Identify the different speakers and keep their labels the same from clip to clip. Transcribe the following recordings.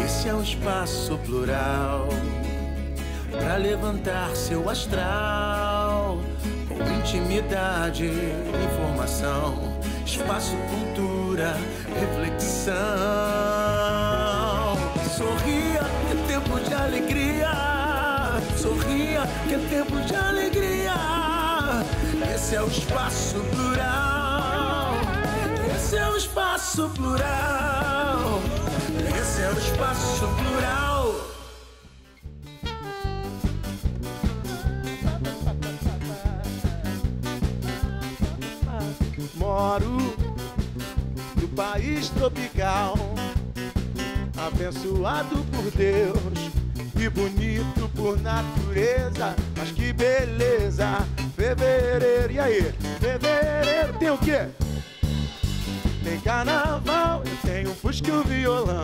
Speaker 1: Esse é um espaço plural para levantar seu astral, com intimidade, informação, espaço, cultura, reflexão. Sorria, que é tempo de alegria. Sorria, que é tempo de alegria. Esse é o espaço plural. Esse é o espaço plural. Esse é o espaço plural.
Speaker 2: Moro no país tropical, abençoado por Deus e bonito por natureza. Mas que beleza! Fevereiro, e aí? Fevereiro tem o quê? Tem carnaval, eu tenho um fusca e um violão.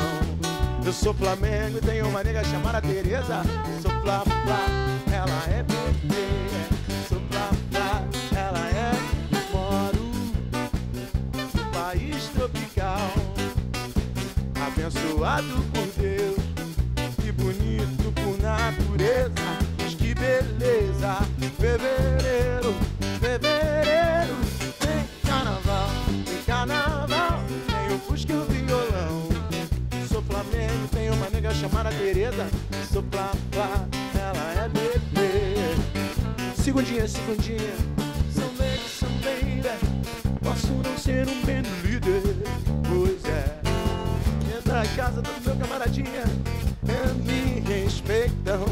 Speaker 2: Eu sou Flamengo e tenho uma nega chamada Tereza. Sou Fla-Fla, ela é bebê. Sou Fla-Fla, ela é... Moro no país tropical, abençoado por Deus e bonito por natureza. Mas que beleza! Fevereiro, fevereiro, tem carnaval, tem carnaval, tem o fusca e o violão. Sou Flamengo, tenho uma nega chamada Tereza. Sou Fla-Fla, ela é bebê. Segundinha, segundinha, são baby. Posso não ser um band líder, pois é. Entra em casa do meu camaradinha, me respeitam,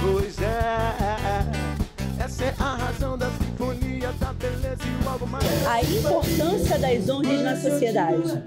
Speaker 2: pois é. Essa é a razão da sinfonia, da beleza e logo mais.
Speaker 3: A importância das ONGs na sociedade.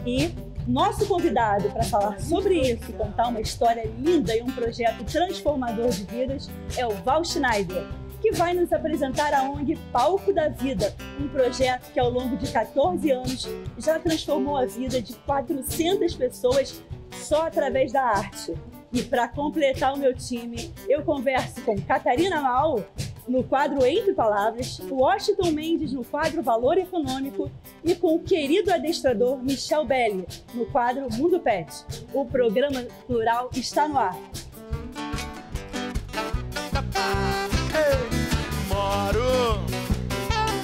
Speaker 3: E nosso convidado para falar sobre isso e contar uma história linda e um projeto transformador de vidas é o Val Schneider, que vai nos apresentar a ONG Palco da Vida, um projeto que ao longo de 14 anos já transformou a vida de 400 pessoas só através da arte. E para completar o meu time, eu converso com Catarina Mal, no quadro Entre Palavras, Washington Mendes no quadro Valor Econômico e com o querido adestrador Michel Belli, no quadro Mundo Pet. O programa Plural está no ar.
Speaker 2: Moro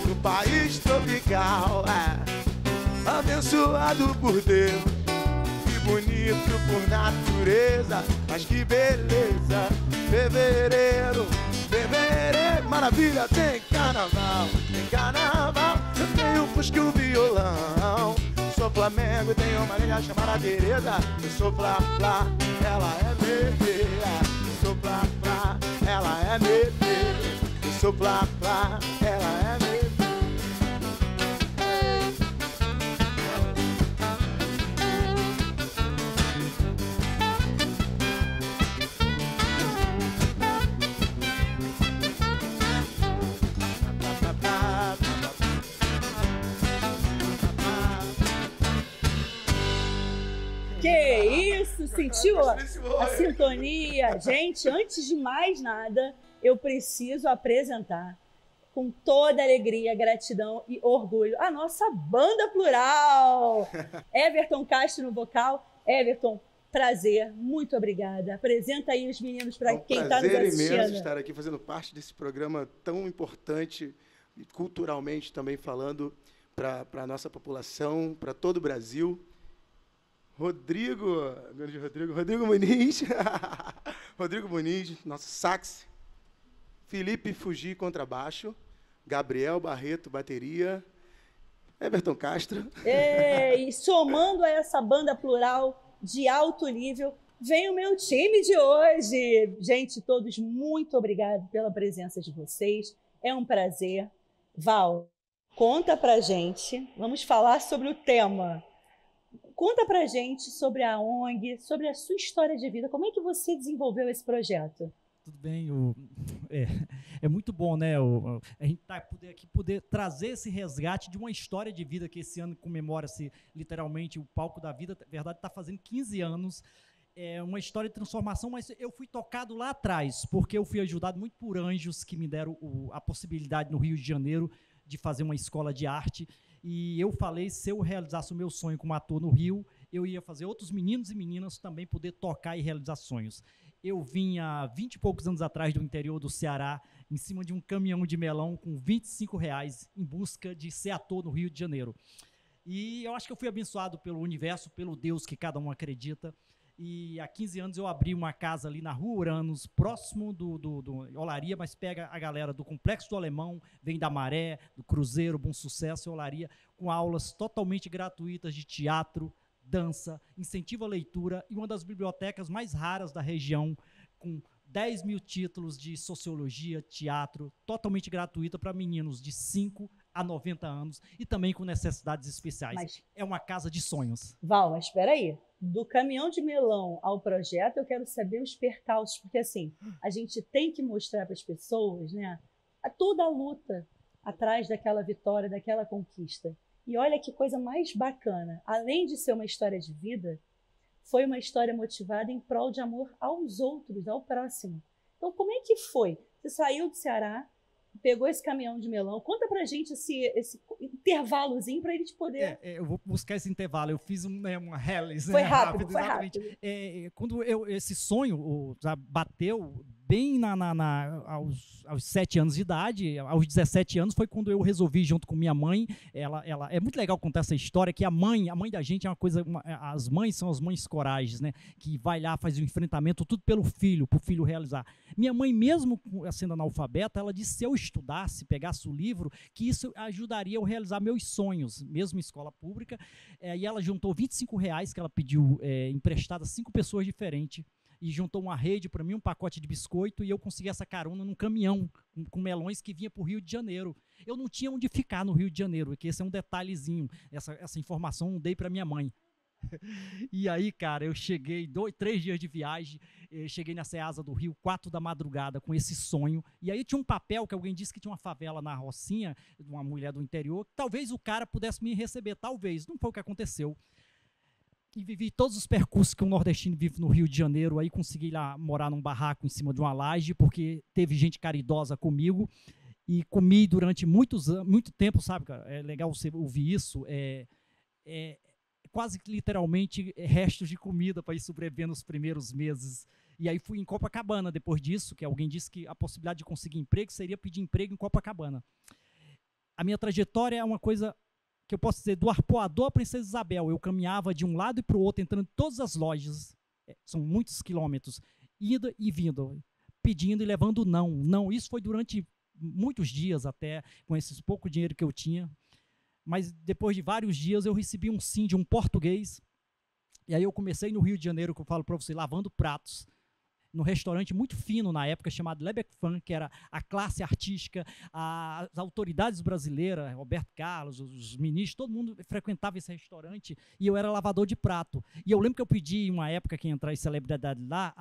Speaker 2: no país tropical, abençoado por Deus e bonito por natureza. Mas que beleza! Fevereiro, fevereiro, maravilha! Tem carnaval, eu tenho um fusca e um violão. Sou Flamengo e tenho uma nega chamada Tereza. Eu sou Fla-Fla, ela é bebê. Eu sou Fla-Fla, ela é bebê. Eu sou Fla-Fla, ela é bebê.
Speaker 3: Que isso? Sentiu a sintonia? Gente, antes de mais nada, eu preciso apresentar com toda alegria, gratidão e orgulho a nossa banda plural. Everton Castro no vocal. Everton, prazer, muito obrada. Apresenta aí os meninos para quem está nos assistindo.
Speaker 2: É um prazer imenso estar aqui fazendo parte desse programa tão importante, culturalmente também falando, para a nossa população, para todo o Brasil. Rodrigo Muniz, Rodrigo Muniz, nosso sax, Felipe Fugi, contrabaixo, Gabriel Barreto, bateria, Everton Castro.
Speaker 3: E somando a essa banda plural de alto nível, vem o meu time de hoje. Gente, todos, muito obrigado pela presença de vocês. É um prazer. Val, conta pra gente, vamos falar sobre o tema. Conta pra gente sobre a ONG, sobre a sua história de vida. Como é que você desenvolveu esse projeto?
Speaker 4: Tudo bem, é muito bom, né? A gente tá poder trazer esse resgate de uma história de vida que esse ano comemora-se literalmente o Palco da Vida. Na verdade, está fazendo 15 anos. É uma história de transformação, mas eu fui tocado lá atrás, porque eu fui ajudado muito por anjos que me deram a possibilidade no Rio de Janeiro de fazer uma escola de arte, e eu falei, se eu realizasse o meu sonho como ator no Rio, eu ia fazer outros meninos e meninas também poder tocar e realizar sonhos. Eu vim há 20 e poucos anos atrás do interior do Ceará, em cima de um caminhão de melão com R$25, em busca de ser ator no Rio de Janeiro. E eu acho que eu fui abençoado pelo universo, pelo Deus que cada um acredita. E há 15 anos eu abri uma casa ali na Rua Uranus, próximo do Olaria, mas pega a galera do Complexo do Alemão, vem da Maré, do Cruzeiro, Bom Sucesso e Olaria, com aulas totalmente gratuitas de teatro, dança, incentivo à leitura e uma das bibliotecas mais raras da região, com 10 mil títulos de sociologia, teatro, totalmente gratuita para meninos de 5 a 90 anos e também com necessidades especiais.
Speaker 3: Mas,
Speaker 4: é uma casa de sonhos.
Speaker 3: Val, mas espera aí. Do caminhão de melão ao projeto, eu quero saber os percalços, porque assim, a gente tem que mostrar para as pessoas, né, toda a luta atrás daquela vitória, daquela conquista. E olha que coisa mais bacana. Além de ser uma história de vida, foi uma história motivada em prol de amor aos outros, ao próximo. Então, como é que foi? Você saiu do Ceará, pegou esse caminhão de melão. Conta pra gente esse intervalozinho pra gente poder...
Speaker 4: Eu vou buscar esse intervalo. Eu fiz uma rallies.
Speaker 3: Foi rápido, foi rápido.
Speaker 4: Quando esse sonho já bateu bem aos 7 anos de idade, aos 17 anos, foi quando eu resolvi, junto com minha mãe, é muito legal contar essa história, que a mãe da gente é uma coisa, as mães são as mães coragens, né, que vai lá, faz o enfrentamento, tudo pelo filho, pro filho realizar. Minha mãe, mesmo sendo analfabeta, ela disse, se eu estudasse, pegasse o livro, que isso ajudaria eu a realizar meus sonhos, mesmo em escola pública, e ela juntou R$25 que ela pediu emprestado a 5 pessoas diferentes, e juntou uma rede para mim, um pacote de biscoito, e eu consegui essa carona num caminhão com melões que vinha para o Rio de Janeiro. Eu não tinha onde ficar no Rio de Janeiro, que esse é um detalhezinho, essa informação eu dei para minha mãe. E aí, cara, eu cheguei 3 dias de viagem, cheguei na Ceasa do Rio, 4 da madrugada, com esse sonho, e aí tinha um papel que alguém disse que tinha uma favela na Rocinha, de uma mulher do interior, que talvez o cara pudesse me receber, talvez, não foi o que aconteceu. E vivi todos os percursos que um nordestino vive no Rio de Janeiro, aí consegui lá morar num barraco em cima de uma laje, porque teve gente caridosa comigo, e comi durante muito tempo, sabe, cara? É legal você ouvir isso, quase que literalmente restos de comida para ir sobreviver nos primeiros meses. E aí fui em Copacabana depois disso, que alguém disse que a possibilidade de conseguir emprego seria pedir emprego em Copacabana. A minha trajetória é uma coisa que eu posso dizer, do Arpoador à Princesa Isabel. Eu caminhava de um lado e para o outro, entrando em todas as lojas, são muitos quilômetros, indo e vindo, pedindo e levando não. Isso foi durante muitos dias até, com esse pouco dinheiro que eu tinha. Mas depois de vários dias eu recebi um sim de um português, e aí eu comecei no Rio de Janeiro, que eu falo para você, lavando pratos, num restaurante muito fino na época, chamado Lebec Fan, que era a classe artística, as autoridades brasileiras, Roberto Carlos, os ministros, todo mundo frequentava esse restaurante, e eu era lavador de prato. E eu lembro que eu pedi, em uma época que ia entrar em celebridade lá,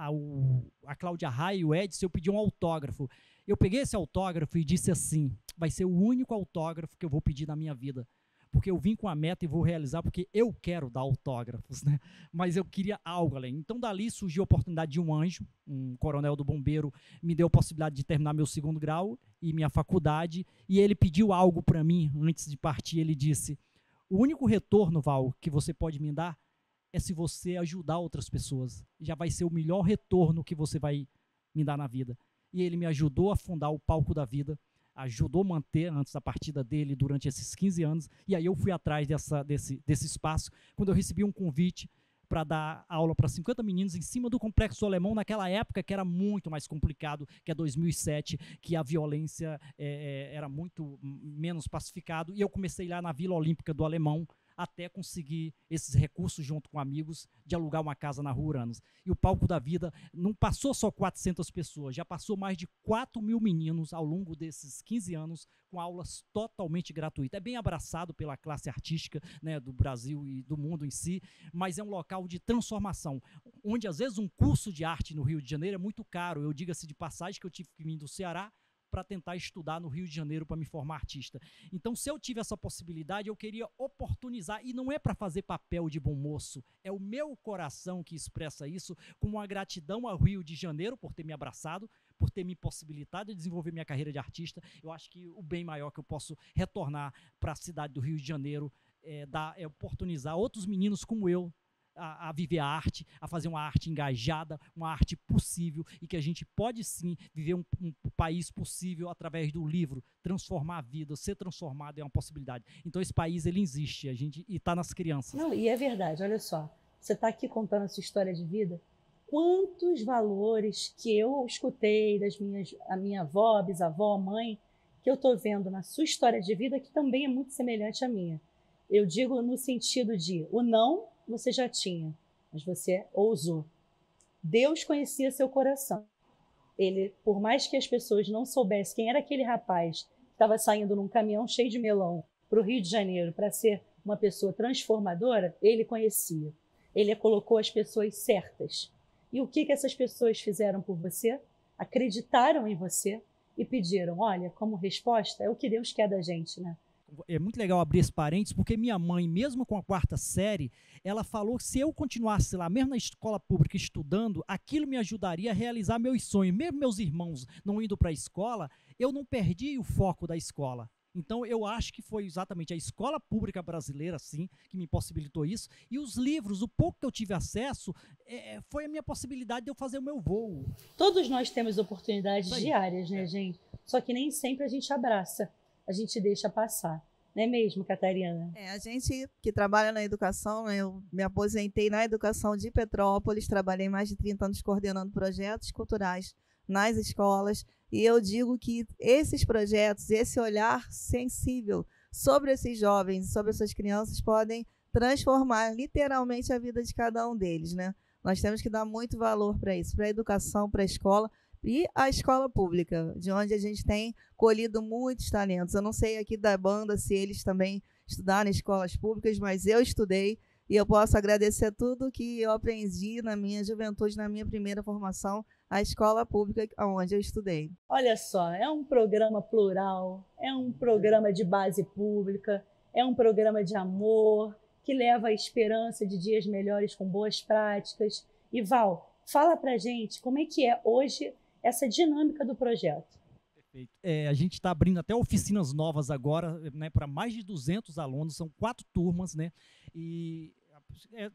Speaker 4: a Cláudia Raia e o Edson, eu pedi um autógrafo. Eu peguei esse autógrafo e disse assim, vai ser o único autógrafo que eu vou pedir na minha vida, porque eu vim com a meta e vou realizar, porque eu quero dar autógrafos, né? Mas eu queria algo além. Então, dali surgiu a oportunidade de um anjo, um coronel do bombeiro, me deu a possibilidade de terminar meu 2º grau e minha faculdade, e ele pediu algo para mim antes de partir. Ele disse, o único retorno, Val, que você pode me dar é se você ajudar outras pessoas. Já vai ser o melhor retorno que você vai me dar na vida. E ele me ajudou a fundar o Palco da Vida, ajudou a manter antes da partida dele durante esses 15 anos, e aí eu fui atrás desse espaço, quando eu recebi um convite para dar aula para 50 meninos em cima do Complexo do Alemão, naquela época que era muito mais complicado, que é 2007, que a violência era muito menos pacificado, e eu comecei lá na Vila Olímpica do Alemão, até conseguir esses recursos junto com amigos de alugar uma casa na Rua Uranus. E o Palco da Vida não passou só 400 pessoas, já passou mais de 4.000 meninos ao longo desses 15 anos com aulas totalmente gratuitas. É bem abraçado pela classe artística, né, do Brasil e do mundo em si, mas é um local de transformação, onde às vezes um curso de arte no Rio de Janeiro é muito caro. Eu digo-se de passagem que eu tive que vir do Ceará para tentar estudar no Rio de Janeiro para me formar artista. Então, se eu tive essa possibilidade, eu queria oportunizar, e não é para fazer papel de bom moço, é o meu coração que expressa isso, com uma gratidão ao Rio de Janeiro por ter me abraçado, por ter me possibilitado de desenvolver minha carreira de artista, eu acho que o bem maior que eu posso retornar para a cidade do Rio de Janeiro é oportunizar outros meninos como eu a viver a arte, a fazer uma arte engajada, uma arte possível, e que a gente pode sim viver um país possível através do livro, transformar a vida, ser transformado é uma possibilidade. Então esse país, ele existe, e está nas crianças.
Speaker 3: Não, e é verdade, olha só, você está aqui contando a sua história de vida, quantos valores que eu escutei a minha avó, bisavó, mãe, que eu estou vendo na sua história de vida, que também é muito semelhante à minha. Eu digo no sentido de, o não você já tinha, mas você ousou. Deus conhecia seu coração. Ele, por mais que as pessoas não soubessem quem era aquele rapaz que estava saindo num caminhão cheio de melão para o Rio de Janeiro para ser uma pessoa transformadora, ele conhecia. Ele colocou as pessoas certas. E o que essas pessoas fizeram por você? Acreditaram em você e pediram, olha, como resposta, é o que Deus quer da gente, né?
Speaker 4: É muito legal abrir esse parênteses, porque minha mãe, mesmo com a 4ª série, ela falou que se eu continuasse lá, mesmo na escola pública estudando, aquilo me ajudaria a realizar meus sonhos. Mesmo meus irmãos não indo para a escola, eu não perdi o foco da escola. Então, eu acho que foi exatamente a escola pública brasileira, sim, que me possibilitou isso. E os livros, o pouco que eu tive acesso, foi a minha possibilidade de eu fazer o meu voo.
Speaker 3: Todos nós temos oportunidades diárias, né, gente? Só que nem sempre a gente abraça. A gente deixa passar, não é mesmo, Catarina?
Speaker 5: A gente que trabalha na educação, né, eu me aposentei na educação de Petrópolis, trabalhei mais de 30 anos coordenando projetos culturais nas escolas, e eu digo que esses projetos, esse olhar sensível sobre esses jovens, sobre essas crianças, podem transformar literalmente a vida de cada um deles, né? Nós temos que dar muito valor para isso, para a educação, para a escola, e a escola pública, de onde a gente tem colhido muitos talentos. Eu não sei aqui da banda se eles também estudaram em escolas públicas, mas eu estudei e eu posso agradecer tudo que eu aprendi na minha juventude, na minha primeira formação, a escola pública onde eu estudei.
Speaker 3: Olha só, é um programa plural, é um programa de base pública, é um programa de amor, que leva a esperança de dias melhores com boas práticas. E Val, fala pra gente como é que é hoje essa dinâmica do projeto.
Speaker 4: Perfeito. A gente está abrindo até oficinas novas agora, né, para mais de 200 alunos, são 4 turmas, né, e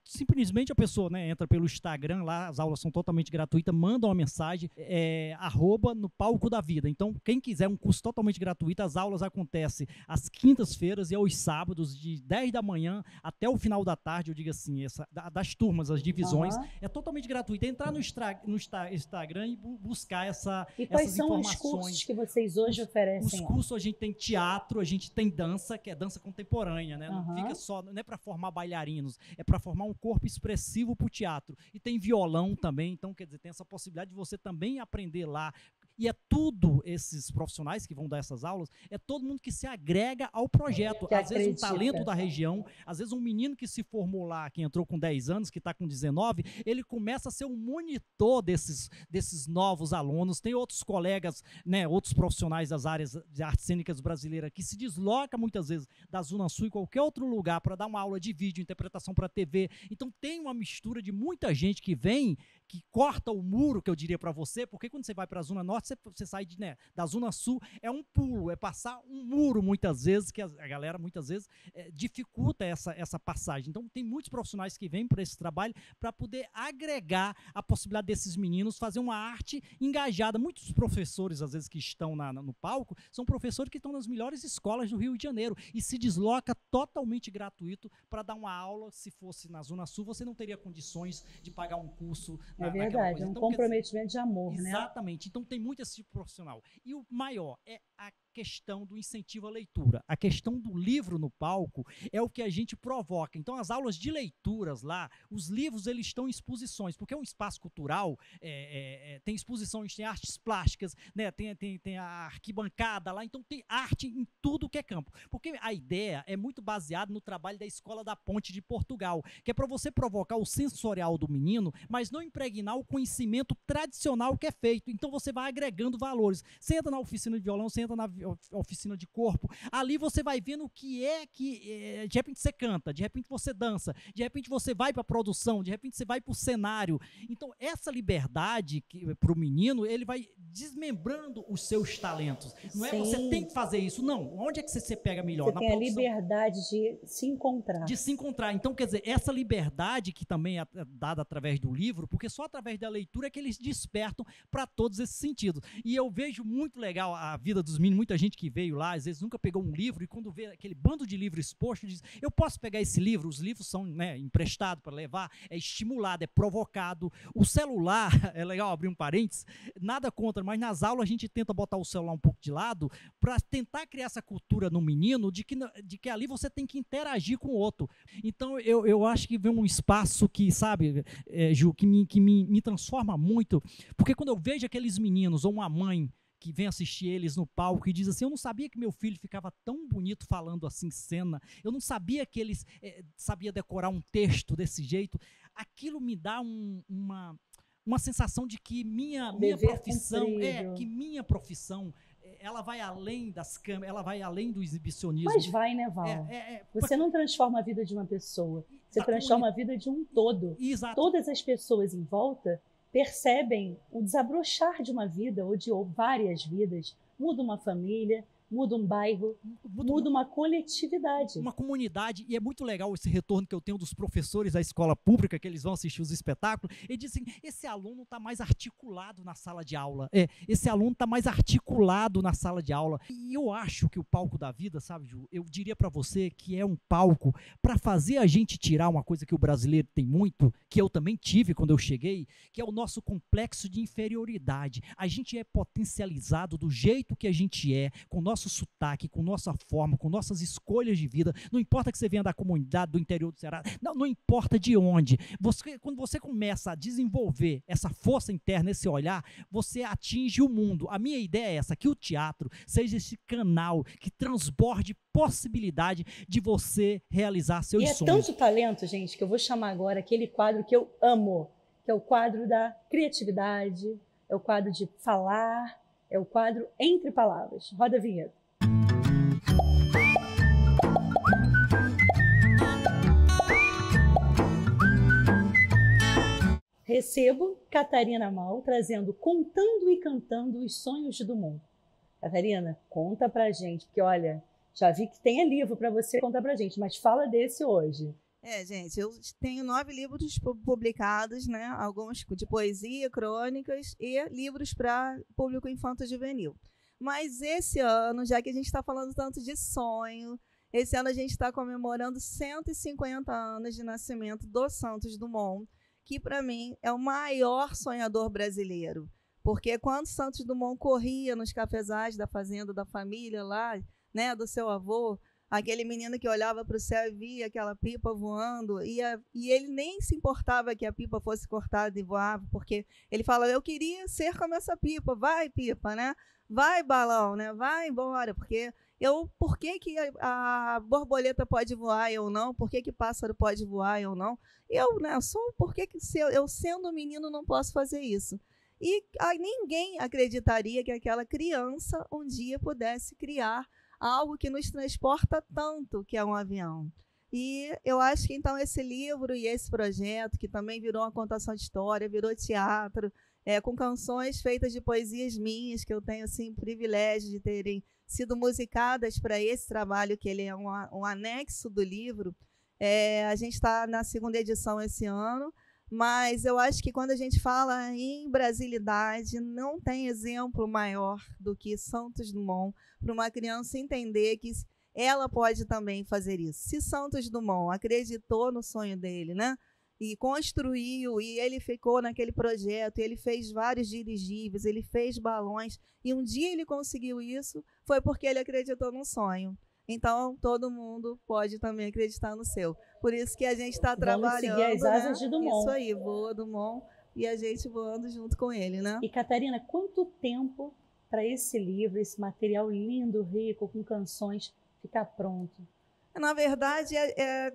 Speaker 4: simplesmente a pessoa, né, entra pelo Instagram, lá as aulas são totalmente gratuitas, manda uma mensagem, @ no Palco da Vida. Então, quem quiser um curso totalmente gratuito, as aulas acontecem às quintas-feiras e aos sábados, de 10 da manhã até o final da tarde, eu digo assim, das turmas, as divisões, é totalmente gratuito. Entrar no Instagram e buscar essas informações.
Speaker 3: E quais são os cursos que vocês hoje oferecem?
Speaker 4: Os cursos, a gente tem teatro, a gente tem dança, que é dança contemporânea, né? Não fica só, não é para formar bailarinos, é para formar um corpo expressivo para o teatro. E tem violão também, então, quer dizer, tem essa possibilidade de você também aprender lá. E é tudo esses profissionais que vão dar essas aulas, é todo mundo que se agrega ao projeto. Às vezes um talento da região, às vezes um menino que se formou lá, que entrou com 10 anos, que está com 19, ele começa a ser um monitor desses novos alunos. Tem outros colegas, né, outros profissionais das áreas de artes cênicas brasileiras que se deslocam muitas vezes da Zona Sul e qualquer outro lugar para dar uma aula de vídeo, interpretação para TV. Então tem uma mistura de muita gente que vem, que corta o muro, que eu diria para você, porque quando você vai para a Zona Norte, você sai da Zona Sul, é um pulo, é passar um muro muitas vezes, que a galera muitas vezes dificulta essa passagem. Então tem muitos profissionais que vêm para esse trabalho para poder agregar a possibilidade desses meninos fazer uma arte engajada. Muitos professores, às vezes, que estão no palco, são professores que estão nas melhores escolas do Rio de Janeiro e se desloca totalmente gratuito para dar uma aula. Se fosse na Zona Sul, você não teria condições de pagar um curso.
Speaker 3: É verdade, é um comprometimento de amor, né?
Speaker 4: Exatamente. Então tem muito esse tipo profissional. E o maior é a questão do incentivo à leitura. A questão do livro no palco é o que a gente provoca. Então, as aulas de leituras lá, os livros, eles estão em exposições, porque é um espaço cultural, tem exposições, tem artes plásticas, né, tem a arquibancada lá, então tem arte em tudo que é campo. Porque a ideia é muito baseada no trabalho da Escola da Ponte de Portugal, que é para você provocar o sensorial do menino, mas não impregnar o conhecimento tradicional que é feito. Então, você vai agregando valores. Você entra na oficina de violão, você entra na oficina de corpo. Ali você vai vendo o que é que, de repente você canta, de repente você dança, de repente você vai para a produção, de repente você vai para o cenário. Então, essa liberdade para o menino, ele vai desmembrando os seus talentos. Não é você tem que fazer isso, não. Onde é que você pega melhor?
Speaker 3: Você tem a liberdade de se encontrar.
Speaker 4: De se encontrar. Então, quer dizer, essa liberdade que também é dada através do livro, porque só através da leitura é que eles despertam para todos esses sentidos. E eu vejo muito legal a vida dos meninos, muita gente que veio lá, às vezes nunca pegou um livro, e quando vê aquele bando de livros exposto, diz, eu posso pegar esse livro? Os livros são, né, emprestados para levar, é estimulado, é provocado. O celular, é legal abrir um parênteses, nada contra, mas nas aulas a gente tenta botar o celular um pouco de lado para tentar criar essa cultura no menino de que ali você tem que interagir com o outro. Então, eu acho que vem um espaço que, sabe, Ju, que me transforma muito, porque quando eu vejo aqueles meninos ou uma mãe que vem assistir eles no palco e diz assim, eu não sabia que meu filho ficava tão bonito falando assim cena, eu não sabia que eles sabia decorar um texto desse jeito, aquilo me dá uma sensação de que minha profissão ela vai além das câmeras, ela vai além do exibicionismo.
Speaker 3: Mas vai, né, Val? Você não transforma a vida de uma pessoa, você transforma a vida de um todo.
Speaker 4: Exato.
Speaker 3: Todas as pessoas em volta percebem o desabrochar de uma vida ou de várias vidas. Muda uma família, muda um bairro, muda uma coletividade.
Speaker 4: Uma comunidade, e é muito legal esse retorno que eu tenho dos professores da escola pública, que eles vão assistir os espetáculos, e dizem, esse aluno está mais articulado na sala de aula, esse aluno está mais articulado na sala de aula. E eu acho que o palco da vida, sabe, Ju, eu diria para você que é um palco para fazer a gente tirar uma coisa que o brasileiro tem muito, que eu também tive quando eu cheguei, que é o nosso complexo de inferioridade. A gente é potencializado do jeito que a gente é, com o nosso sotaque, com nossa forma, com nossas escolhas de vida. Não importa que você venha da comunidade, do interior do Ceará, não importa de onde. Quando você começa a desenvolver essa força interna, esse olhar, você atinge o mundo. A minha ideia é essa, que o teatro seja esse canal que transborde possibilidade de você realizar seus sonhos.
Speaker 3: E é tanto talento, gente, que eu vou chamar agora aquele quadro que eu amo, que é o quadro da criatividade, é o quadro de falar, é o quadro Entre Palavras. Roda a vinheta. Recebo Catarina Mal trazendo Contando e Cantando os Sonhos do Mundo. Catarina, conta pra gente, porque olha, já vi que tem livro para você contar pra gente, mas fala desse hoje.
Speaker 5: Gente, eu tenho 9 livros publicados, né? Alguns de poesia, crônicas e livros para público infanto-juvenil. Mas esse ano, já que a gente está falando tanto de sonho, esse ano a gente está comemorando 150 anos de nascimento do Santos Dumont, que para mim é o maior sonhador brasileiro. Porque quando Santos Dumont corria nos cafezais da fazenda da família lá, né, do seu avô, aquele menino que olhava para o céu e via aquela pipa voando, e ele nem se importava que a pipa fosse cortada e voava, porque ele fala, eu queria ser como essa pipa, vai pipa, né? Vai balão, né? Vai embora, porque por que a borboleta pode voar e eu não? Por que pássaro pode voar e eu não? Por que eu sendo menino não posso fazer isso? E ninguém acreditaria que aquela criança um dia pudesse criar algo que nos transporta tanto, que é um avião. E eu acho que, então, esse livro e esse projeto, que também virou uma contação de história, virou teatro, com canções feitas de poesias minhas, que eu tenho, assim, o privilégio de terem sido musicadas para esse trabalho, que ele é um anexo do livro. A gente está na 2ª edição esse ano, mas eu acho que quando a gente fala em brasilidade, não tem exemplo maior do que Santos Dumont para uma criança entender que ela pode também fazer isso. Se Santos Dumont acreditou no sonho dele, né, e construiu, e ele ficou naquele projeto, ele fez vários dirigíveis, ele fez balões, e um dia ele conseguiu isso, foi porque ele acreditou no sonho. Então, todo mundo pode também acreditar no seu. Por isso que a gente está trabalhando.
Speaker 3: Seguir as asas, né, de Dumont.
Speaker 5: Isso aí, voa Dumont, e a gente voando junto com ele, né?
Speaker 3: E, Catarina, quanto tempo para esse livro, esse material lindo, rico, com canções, ficar pronto?
Speaker 5: Na verdade,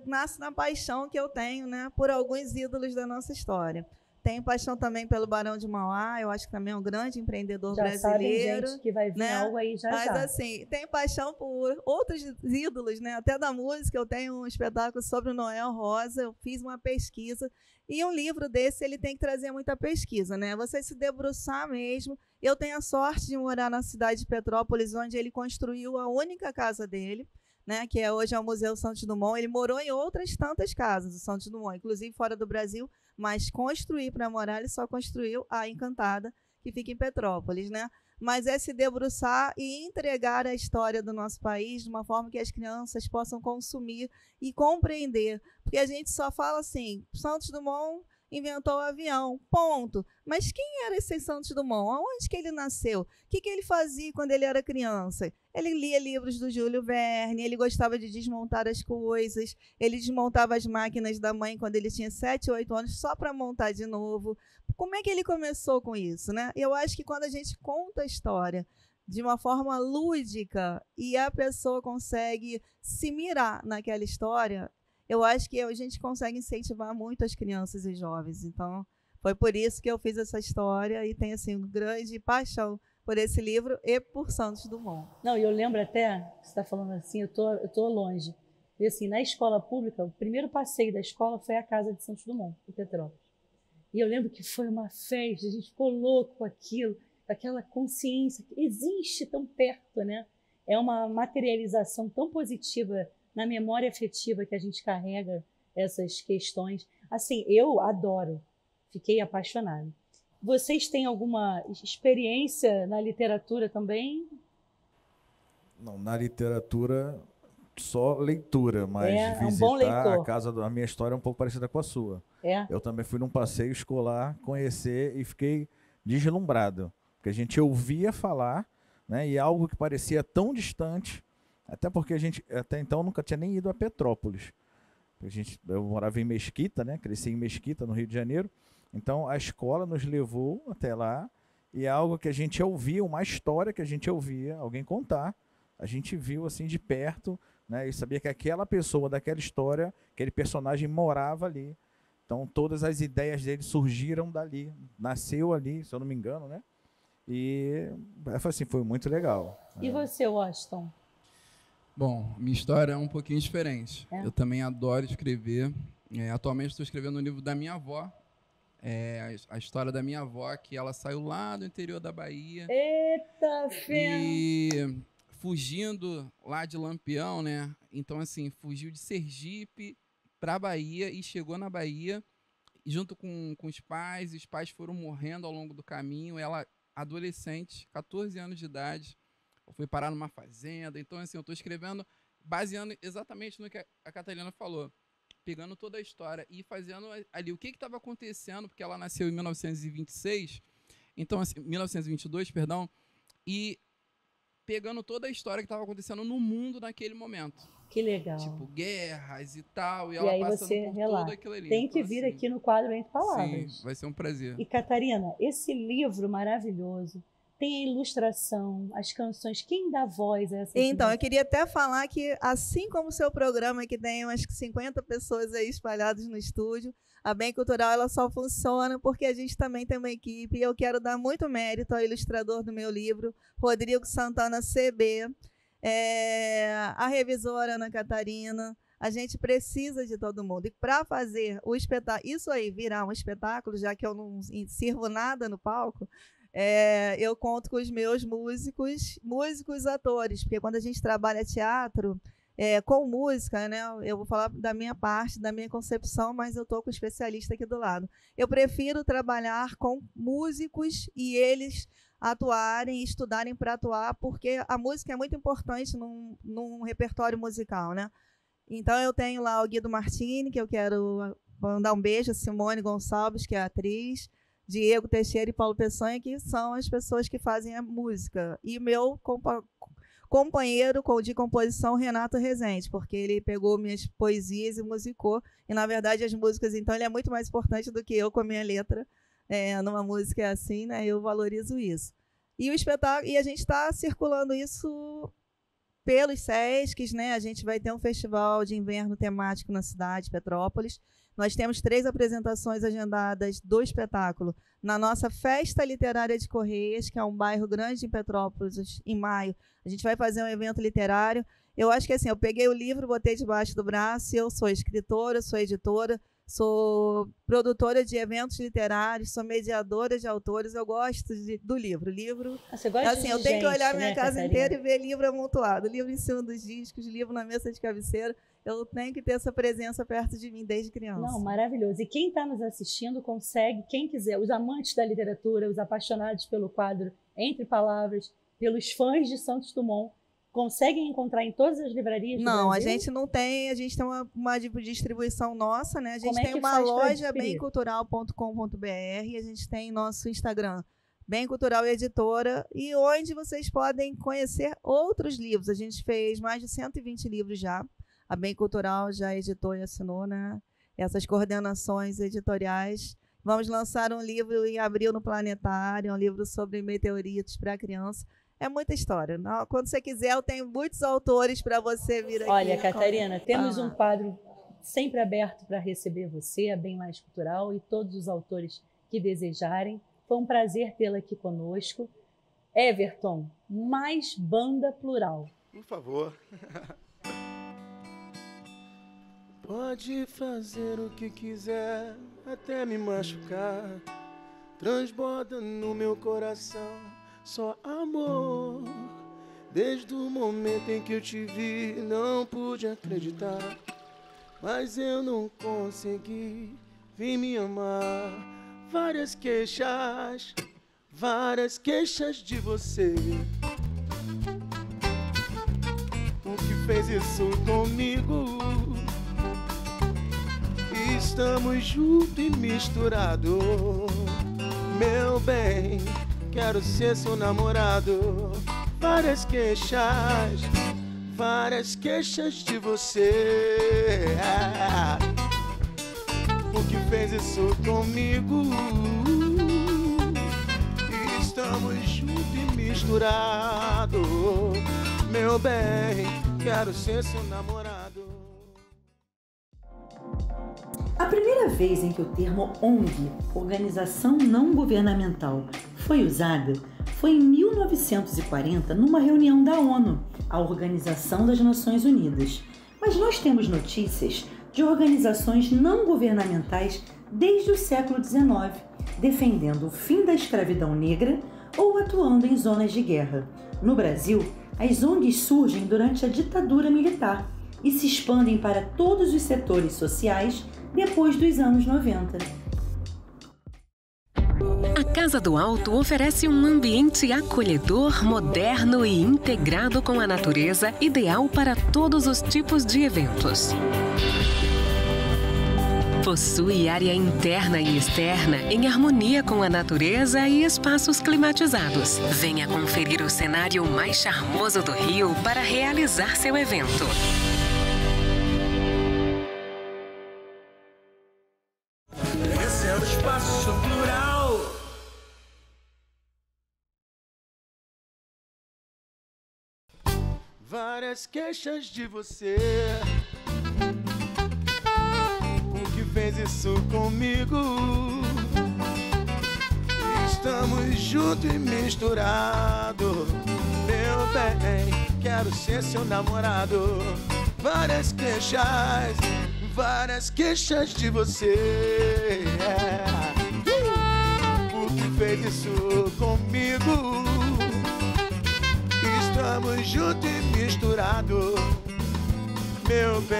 Speaker 5: nasce na paixão que eu tenho, né, por alguns ídolos da nossa história. Tenho paixão também pelo Barão de Mauá, eu acho que também é um grande empreendedor
Speaker 3: Já
Speaker 5: brasileiro.
Speaker 3: sabem, gente, que vai vir
Speaker 5: né?
Speaker 3: algo aí já
Speaker 5: Mas
Speaker 3: já.
Speaker 5: assim, tenho paixão por outros ídolos, né? Até da música, eu tenho um espetáculo sobre o Noel Rosa, eu fiz uma pesquisa, e um livro desse ele tem que trazer muita pesquisa, né? Você se debruçar mesmo. Eu tenho a sorte de morar na cidade de Petrópolis, onde ele construiu a única casa dele, né, que hoje é o Museu Santos Dumont. Ele morou em outras tantas casas, o Santos Dumont, inclusive fora do Brasil, mas construir para morar, ele só construiu a Encantada, que fica em Petrópolis, né? Mas é se debruçar e entregar a história do nosso país de uma forma que as crianças possam consumir e compreender. Porque a gente só fala assim, Santos Dumont inventou o avião, ponto. Mas quem era esse Santos Dumont? Aonde que ele nasceu? O que ele fazia quando ele era criança? Ele lia livros do Júlio Verne, ele gostava de desmontar as coisas, ele desmontava as máquinas da mãe quando ele tinha 7, 8 anos, só para montar de novo. Como é que ele começou com isso, né? Eu acho que quando a gente conta a história de uma forma lúdica e a pessoa consegue se mirar naquela história, eu acho que a gente consegue incentivar muito as crianças e jovens. Então, foi por isso que eu fiz essa história e tenho assim, grande paixão por esse livro e por Santos Dumont.
Speaker 3: Não, e eu lembro até, você está falando assim, eu tô longe. E assim, na escola pública, o primeiro passeio da escola foi a casa de Santos Dumont, em Petrópolis. E eu lembro que foi uma festa, a gente ficou louco com aquilo, aquela consciência que existe tão perto, né? É uma materialização tão positiva na memória afetiva que a gente carrega essas questões. Assim, eu adoro, fiquei apaixonada. Vocês têm alguma experiência na literatura também?
Speaker 6: Não, na literatura, só leitura, mas
Speaker 3: É um bom
Speaker 6: visitar
Speaker 3: leitor.
Speaker 6: a casa, a minha história é um pouco parecida com a sua.
Speaker 3: É?
Speaker 6: Eu também fui num passeio escolar conhecer e fiquei deslumbrado, porque a gente ouvia falar, né, e algo que parecia tão distante, até porque a gente até então nunca tinha nem ido a Petrópolis. Eu morava em Mesquita, né, cresci em Mesquita, no Rio de Janeiro, então a escola nos levou até lá e é algo que a gente ouvia, uma história que a gente ouvia alguém contar, a gente viu assim de perto, né, e sabia que aquela pessoa daquela história, aquele personagem morava ali. Então todas as ideias dele surgiram dali, nasceu ali, se eu não me engano, né? E assim, foi muito legal.
Speaker 3: E você, Washington?
Speaker 7: Bom, minha história é um pouquinho diferente.
Speaker 3: É?
Speaker 7: Eu também adoro escrever. Atualmente estou escrevendo um livro da minha avó. A história da minha avó, que ela saiu lá do interior da Bahia.
Speaker 3: Eita, ferro!
Speaker 7: E fugindo lá de Lampião, né? Então, assim, fugiu de Sergipe para a Bahia e chegou na Bahia junto com os pais foram morrendo ao longo do caminho. Ela, adolescente, 14 anos de idade, foi parar numa fazenda. Então, assim, eu estou escrevendo baseando exatamente no que a Catarina falou, pegando toda a história e fazendo ali o que estava acontecendo, porque ela nasceu em 1926, então, assim, 1922, perdão, e pegando toda a história que estava acontecendo no mundo naquele momento.
Speaker 3: Que legal.
Speaker 7: Tipo, guerras e tal, e
Speaker 3: E
Speaker 7: ela
Speaker 3: aí
Speaker 7: passando
Speaker 3: você
Speaker 7: por
Speaker 3: relata.
Speaker 7: tudo aquilo ali.
Speaker 3: Tem que
Speaker 7: Então,
Speaker 3: vir
Speaker 7: assim,
Speaker 3: aqui no quadro Entre Palavras.
Speaker 7: Sim, vai ser um prazer.
Speaker 3: E, Catarina, esse livro maravilhoso tem a ilustração, as canções. Quem dá voz a essas
Speaker 5: Então, eu queria até falar que, assim como o seu programa, que tem umas 50 pessoas aí espalhadas no estúdio, a Bem Cultural ela só funciona porque a gente também tem uma equipe. E eu quero dar muito mérito ao ilustrador do meu livro, Rodrigo Santana CB, a revisora Ana Catarina. A gente precisa de todo mundo. E para fazer o espetáculo, isso aí virar um espetáculo, já que eu não sirvo nada no palco, eu conto com os meus músicos atores, porque quando a gente trabalha teatro com música, né, eu vou falar da minha parte, da minha concepção, mas eu estou com o especialista aqui do lado. Eu prefiro trabalhar com músicos e eles atuarem, estudarem para atuar, porque a música é muito importante num repertório musical, né? Então, eu tenho lá o Guido Martini, que eu quero mandar um beijo, a Simone Gonçalves, que é a atriz, Diego Teixeira e Paulo Peçanha, que são as pessoas que fazem a música. E meu companheiro de composição, Renato Rezende, porque ele pegou minhas poesias e musicou. E, na verdade, as músicas, então, ele é muito mais importante do que eu com a minha letra. Numa música assim, né? Eu valorizo isso. E o espetáculo, e a gente está circulando isso pelos SESCs, né? A gente vai ter um festival de inverno temático na cidade de Petrópolis. Nós temos 3 apresentações agendadas do espetáculo na nossa Festa Literária de Correias, que é um bairro grande em Petrópolis, em maio. A gente vai fazer um evento literário. Eu acho que assim, eu peguei o livro, botei debaixo do braço, eu sou escritora, sou editora, sou produtora de eventos literários, sou mediadora de autores, eu gosto do livro.
Speaker 3: Você gosta
Speaker 5: assim,
Speaker 3: de
Speaker 5: eu tenho que olhar
Speaker 3: gente,
Speaker 5: minha
Speaker 3: né,
Speaker 5: casa
Speaker 3: Catarina?
Speaker 5: inteira e ver livro amontoado, livro em cima dos discos, livro na mesa de cabeceira. Eu tenho que ter essa presença perto de mim desde criança.
Speaker 3: Não, maravilhoso. E quem está nos assistindo consegue, quem quiser, os amantes da literatura, os apaixonados pelo quadro Entre Palavras, pelos fãs de Santos Dumont, conseguem encontrar em todas as livrarias do
Speaker 5: Não, a
Speaker 3: Brasil?
Speaker 5: gente não tem, a gente tem uma distribuição nossa, né? A gente
Speaker 3: Como é
Speaker 5: tem
Speaker 3: que
Speaker 5: uma
Speaker 3: faz pra
Speaker 5: loja
Speaker 3: adquirir?
Speaker 5: bemcultural.com.br, a gente tem nosso Instagram, Bem Cultural Editora, e onde vocês podem conhecer outros livros. A gente fez mais de 120 livros já. A Bem Cultural já editou e assinou, né? Essas coordenações editoriais. Vamos lançar um livro em abril no Planetário, um livro sobre meteoritos para criança. É muita história. Quando você quiser, eu tenho muitos autores para você vir aqui.
Speaker 3: Olha, Catarina, temos
Speaker 5: Ah.
Speaker 3: um quadro sempre aberto para receber você, a Bem Mais Cultural, e todos os autores que desejarem. Foi um prazer tê-la aqui conosco. Everton, mais banda plural.
Speaker 2: Por favor. Pode fazer o que quiser, até me machucar. Transborda no meu coração só amor. Desde o momento em que eu te vi, não pude acreditar. Mas eu não consegui, vim me amar. Várias queixas de você. O que fez isso comigo? Estamos juntos e misturados. Meu bem, quero ser seu namorado. Várias queixas de você. O que fez isso comigo? Estamos juntos e misturados. Meu bem, quero ser seu namorado.
Speaker 8: A primeira vez em que o termo ONG, Organização Não Governamental, foi usada foi em 1940, numa reunião da ONU, a Organização das Nações Unidas. Mas nós temos notícias de organizações não governamentais desde o século XIX, defendendo o fim da escravidão negra ou atuando em zonas de guerra. No Brasil, as ONGs surgem durante a ditadura militar e se expandem para todos os setores sociais depois dos anos 90.
Speaker 9: A Casa do Alto oferece um ambiente acolhedor, moderno e integrado com a natureza, ideal para todos os tipos de eventos. Possui área interna e externa em harmonia com a natureza e espaços climatizados. Venha conferir o cenário mais charmoso do Rio para realizar seu evento.
Speaker 1: Esse é o Espaço Plural.
Speaker 2: Várias queixas de você. O que fez isso comigo? Estamos juntos e misturados. Meu bem, quero ser seu namorado. Várias queixas de você. O que fez isso comigo? Estamos juntos e misturados. Meu bem,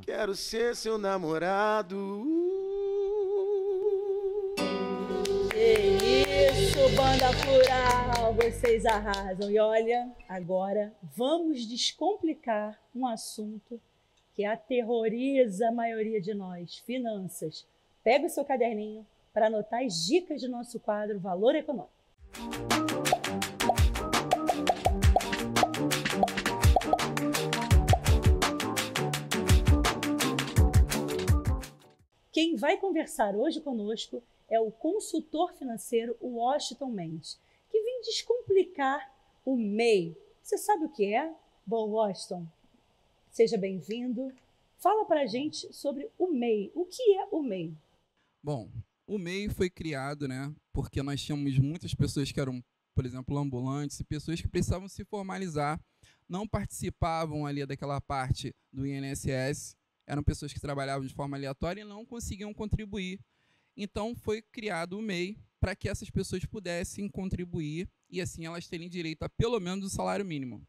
Speaker 2: quero ser seu namorado.
Speaker 3: Isso, banda plural, vocês arrasam. E olha, agora vamos descomplicar um assunto que aterroriza a maioria de nós, finanças. Pega o seu caderninho para anotar as dicas do nosso quadro Valor Econômico. Quem vai conversar hoje conosco é o consultor financeiro Washington Mendes. que vem descomplicar o MEI. Você sabe o que é? Bom, Washington, seja bem-vindo. Fala para a gente sobre o MEI. O que é o MEI?
Speaker 7: Bom, o MEI foi criado, né, porque nós tínhamos muitas pessoas que eram, por exemplo, ambulantes e pessoas que precisavam se formalizar, não participavam ali daquela parte do INSS, eram pessoas que trabalhavam de forma aleatória e não conseguiam contribuir. Então, foi criado o MEI para que essas pessoas pudessem contribuir e, assim, elas terem direito a pelo menos o salário mínimo.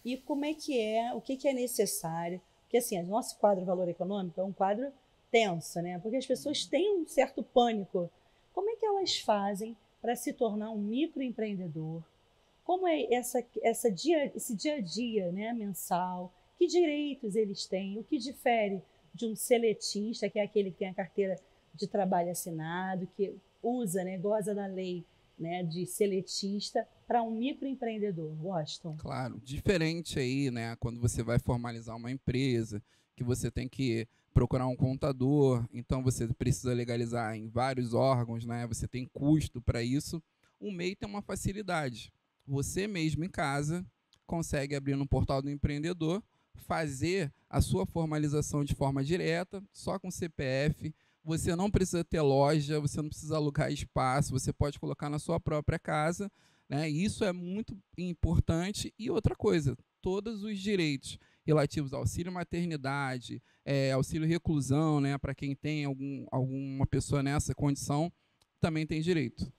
Speaker 3: E como é que é, o que é necessário? Porque, assim, o nosso quadro Valor Econômico é um quadro tenso, né? Porque as pessoas têm um certo pânico. Como é que elas fazem para se tornar um microempreendedor? Como é esse dia a dia, né, mensal? Que direitos eles têm? O que difere de um seletista, que é aquele que tem a carteira de trabalho assinado, que usa, né, goza da lei, né, de seletista, para um microempreendedor, Washington?
Speaker 7: Claro, diferente aí, né, quando você vai formalizar uma empresa, que você tem que procurar um contador, então você precisa legalizar em vários órgãos, né, você tem custo para isso. O MEI tem uma facilidade. Você mesmo em casa consegue abrir no portal do empreendedor, fazer a sua formalização de forma direta, só com CPF. Você não precisa ter loja, você não precisa alugar espaço, você pode colocar na sua própria casa, né? Isso é muito importante. E outra coisa, todos os direitos relativos ao auxílio maternidade, auxílio reclusão, né, para quem tem alguma pessoa nessa condição, também tem direito.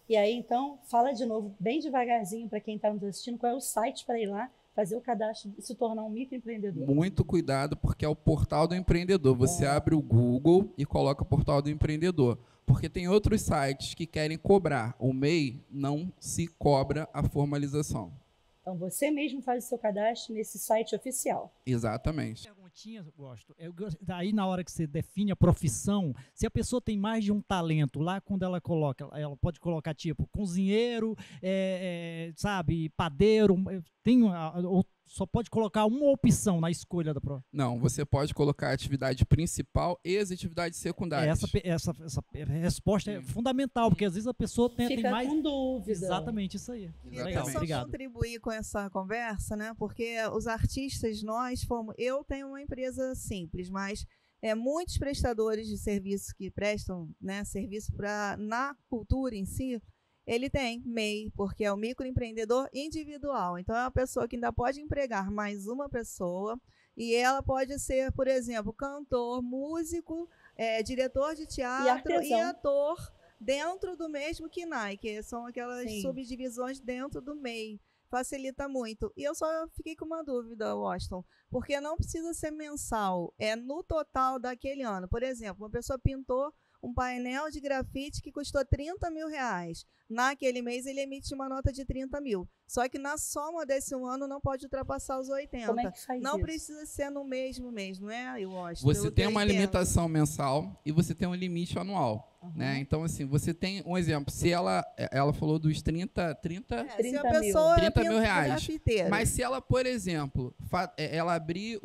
Speaker 3: E aí, então, fala de novo, bem devagarzinho, para quem está nos assistindo, qual é o site para ir lá, fazer o cadastro e se tornar um microempreendedor.
Speaker 7: Muito cuidado, porque é o portal do empreendedor. Você abre o Google e coloca o portal do empreendedor. Porque tem outros sites que querem cobrar. O MEI não se cobra a formalização.
Speaker 3: Então, você mesmo faz o seu cadastro nesse site oficial.
Speaker 7: Exatamente.
Speaker 4: Perguntinha, aí na hora que você define a profissão, se a pessoa tem mais de um talento, lá quando ela coloca, ela pode colocar tipo cozinheiro, sabe, padeiro, ou só pode colocar uma opção na escolha da prova?
Speaker 7: Não, você pode colocar a atividade principal e as atividades secundárias.
Speaker 4: Essa resposta é fundamental, porque às vezes a pessoa tem mais...
Speaker 3: com dúvida.
Speaker 4: Exatamente, isso aí.
Speaker 5: Legal, só
Speaker 4: obrigado.
Speaker 5: Contribuir com essa conversa, né? Porque os artistas, eu tenho uma empresa simples, mas muitos prestadores de serviço que prestam, né, serviço na cultura em si, ele tem MEI, porque é o microempreendedor individual. Então, é uma pessoa que ainda pode empregar mais uma pessoa e ela pode ser, por exemplo, cantor, músico, diretor de teatro e ator dentro do mesmo KNAI, que são aquelas subdivisões dentro do MEI. Facilita muito. E eu só fiquei com uma dúvida, Washington, porque não precisa ser mensal, é no total daquele ano. Por exemplo, uma pessoa pintou um painel de grafite que custou R$30 mil. Naquele mês, ele emite uma nota de 30 mil. Só que na soma desse ano não pode ultrapassar os 80.
Speaker 3: Como é que faz
Speaker 5: não
Speaker 3: isso?
Speaker 5: Precisa ser no mesmo mês, não é, eu acho.
Speaker 7: Você tem uma limitação mensal e você tem um limite anual.
Speaker 3: Uhum.
Speaker 7: Né? Então, assim, você tem um exemplo. Se ela falou dos 30
Speaker 5: se a pessoa
Speaker 7: 30 mil reais.
Speaker 5: Grafiteiro.
Speaker 7: Mas se ela, por exemplo, ela abrir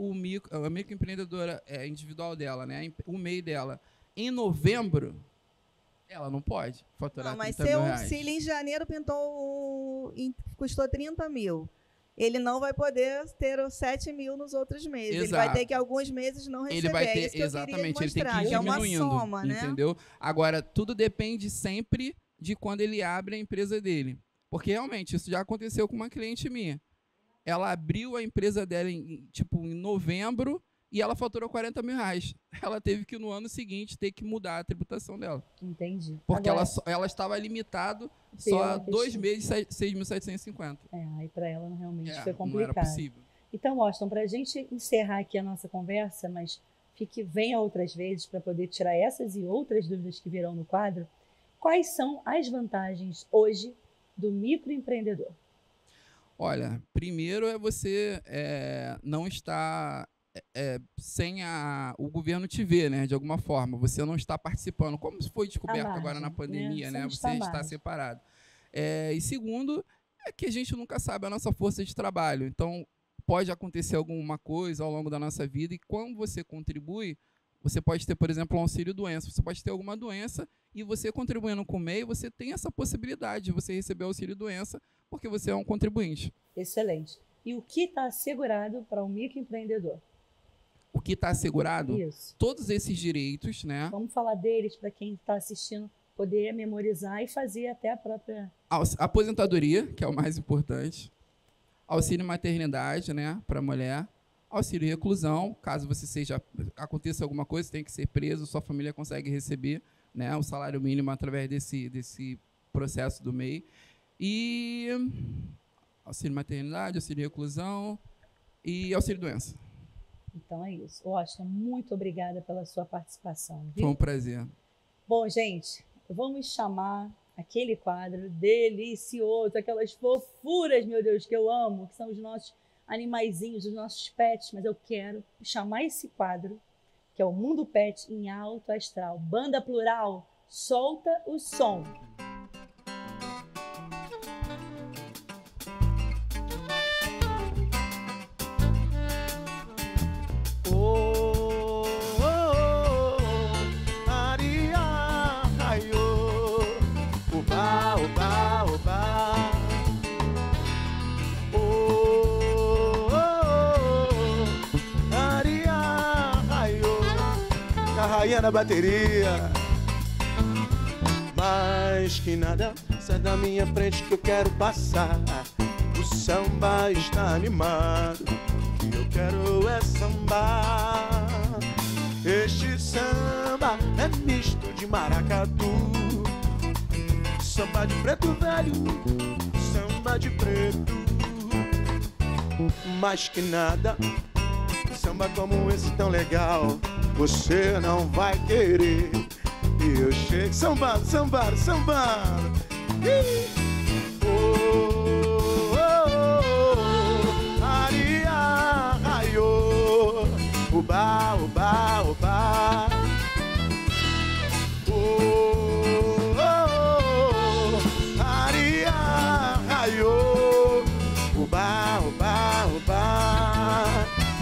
Speaker 7: a microempreendedora individual dela, né, o MEI dela, em novembro, ela não pode faturar
Speaker 5: não, mas
Speaker 7: 30 mil reais.
Speaker 5: Se ele em janeiro custou 30 mil, ele não vai poder ter os 7 mil nos outros meses.
Speaker 7: Exato.
Speaker 5: Ele vai ter que alguns meses não receber.
Speaker 7: Ele vai ter,
Speaker 5: isso que
Speaker 7: exatamente, ele tem que
Speaker 5: mostrar,
Speaker 7: ir
Speaker 5: que é uma
Speaker 7: diminuindo,
Speaker 5: soma, né?
Speaker 7: entendeu? Agora, tudo depende sempre de quando ele abre a empresa dele. Porque, realmente, isso já aconteceu com uma cliente minha. Ela abriu a empresa dela em novembro, e ela faturou 40 mil reais. Ela teve que, no ano seguinte, ter que mudar a tributação dela.
Speaker 3: Entendi.
Speaker 7: Porque
Speaker 3: agora,
Speaker 7: ela estava limitado só a 2 meses, 6.750.
Speaker 3: Aí para ela realmente foi complicado.
Speaker 7: Não era possível.
Speaker 3: Então, Washington, para a gente encerrar aqui a nossa conversa, mas venha outras vezes para poder tirar essas e outras dúvidas que virão no quadro, quais são as vantagens hoje do microempreendedor?
Speaker 7: Olha, primeiro é você não estar... sem o governo te ver, né, de alguma forma. Você não está participando, como foi descoberto agora na pandemia, né? Você está separado. E segundo, é que a gente nunca sabe a nossa força de trabalho. Então, pode acontecer alguma coisa ao longo da nossa vida e quando você contribui, Você pode ter, por exemplo, um auxílio-doença. Você pode ter alguma doença e você contribuindo com o MEI, você tem essa possibilidade de você receber auxílio-doença porque você é um contribuinte.
Speaker 3: Excelente. E o que está assegurado para o microempreendedor?
Speaker 7: O que está assegurado?
Speaker 3: Isso.
Speaker 7: Todos esses direitos, né?
Speaker 3: Vamos falar deles para quem está assistindo poder memorizar e fazer até a própria...
Speaker 7: Aposentadoria, que é o mais importante. Auxílio maternidade, né, para a mulher. Auxílio reclusão, caso você aconteça alguma coisa, tem que ser preso, sua família consegue receber, né, o salário mínimo através desse processo do MEI. E auxílio maternidade, auxílio reclusão e auxílio doença.
Speaker 3: Então é isso. Washington, muito obrigada pela sua participação. Viu?
Speaker 7: Foi um prazer.
Speaker 3: Bom, gente, vamos chamar aquele quadro delicioso, aquelas fofuras, meu Deus, que eu amo, que são os nossos animaizinhos, os nossos pets, mas eu quero chamar esse quadro, que é o Mundo Pet em Alto Astral. Banda plural, solta o som.
Speaker 2: Na bateria, mais que nada, sai da minha frente que eu quero passar. O samba está animado, o que eu quero é sambar. Este samba é misto de maracatu, samba de preto velho, samba de preto. Mais que nada, samba como esse tão legal você não vai querer. E eu chego sambando, sambando, sambando. Oh, oh, oh, aria, raiô, uba, uba, uba. Oh, oh, oh, aria, raiô, uba, uba, uba.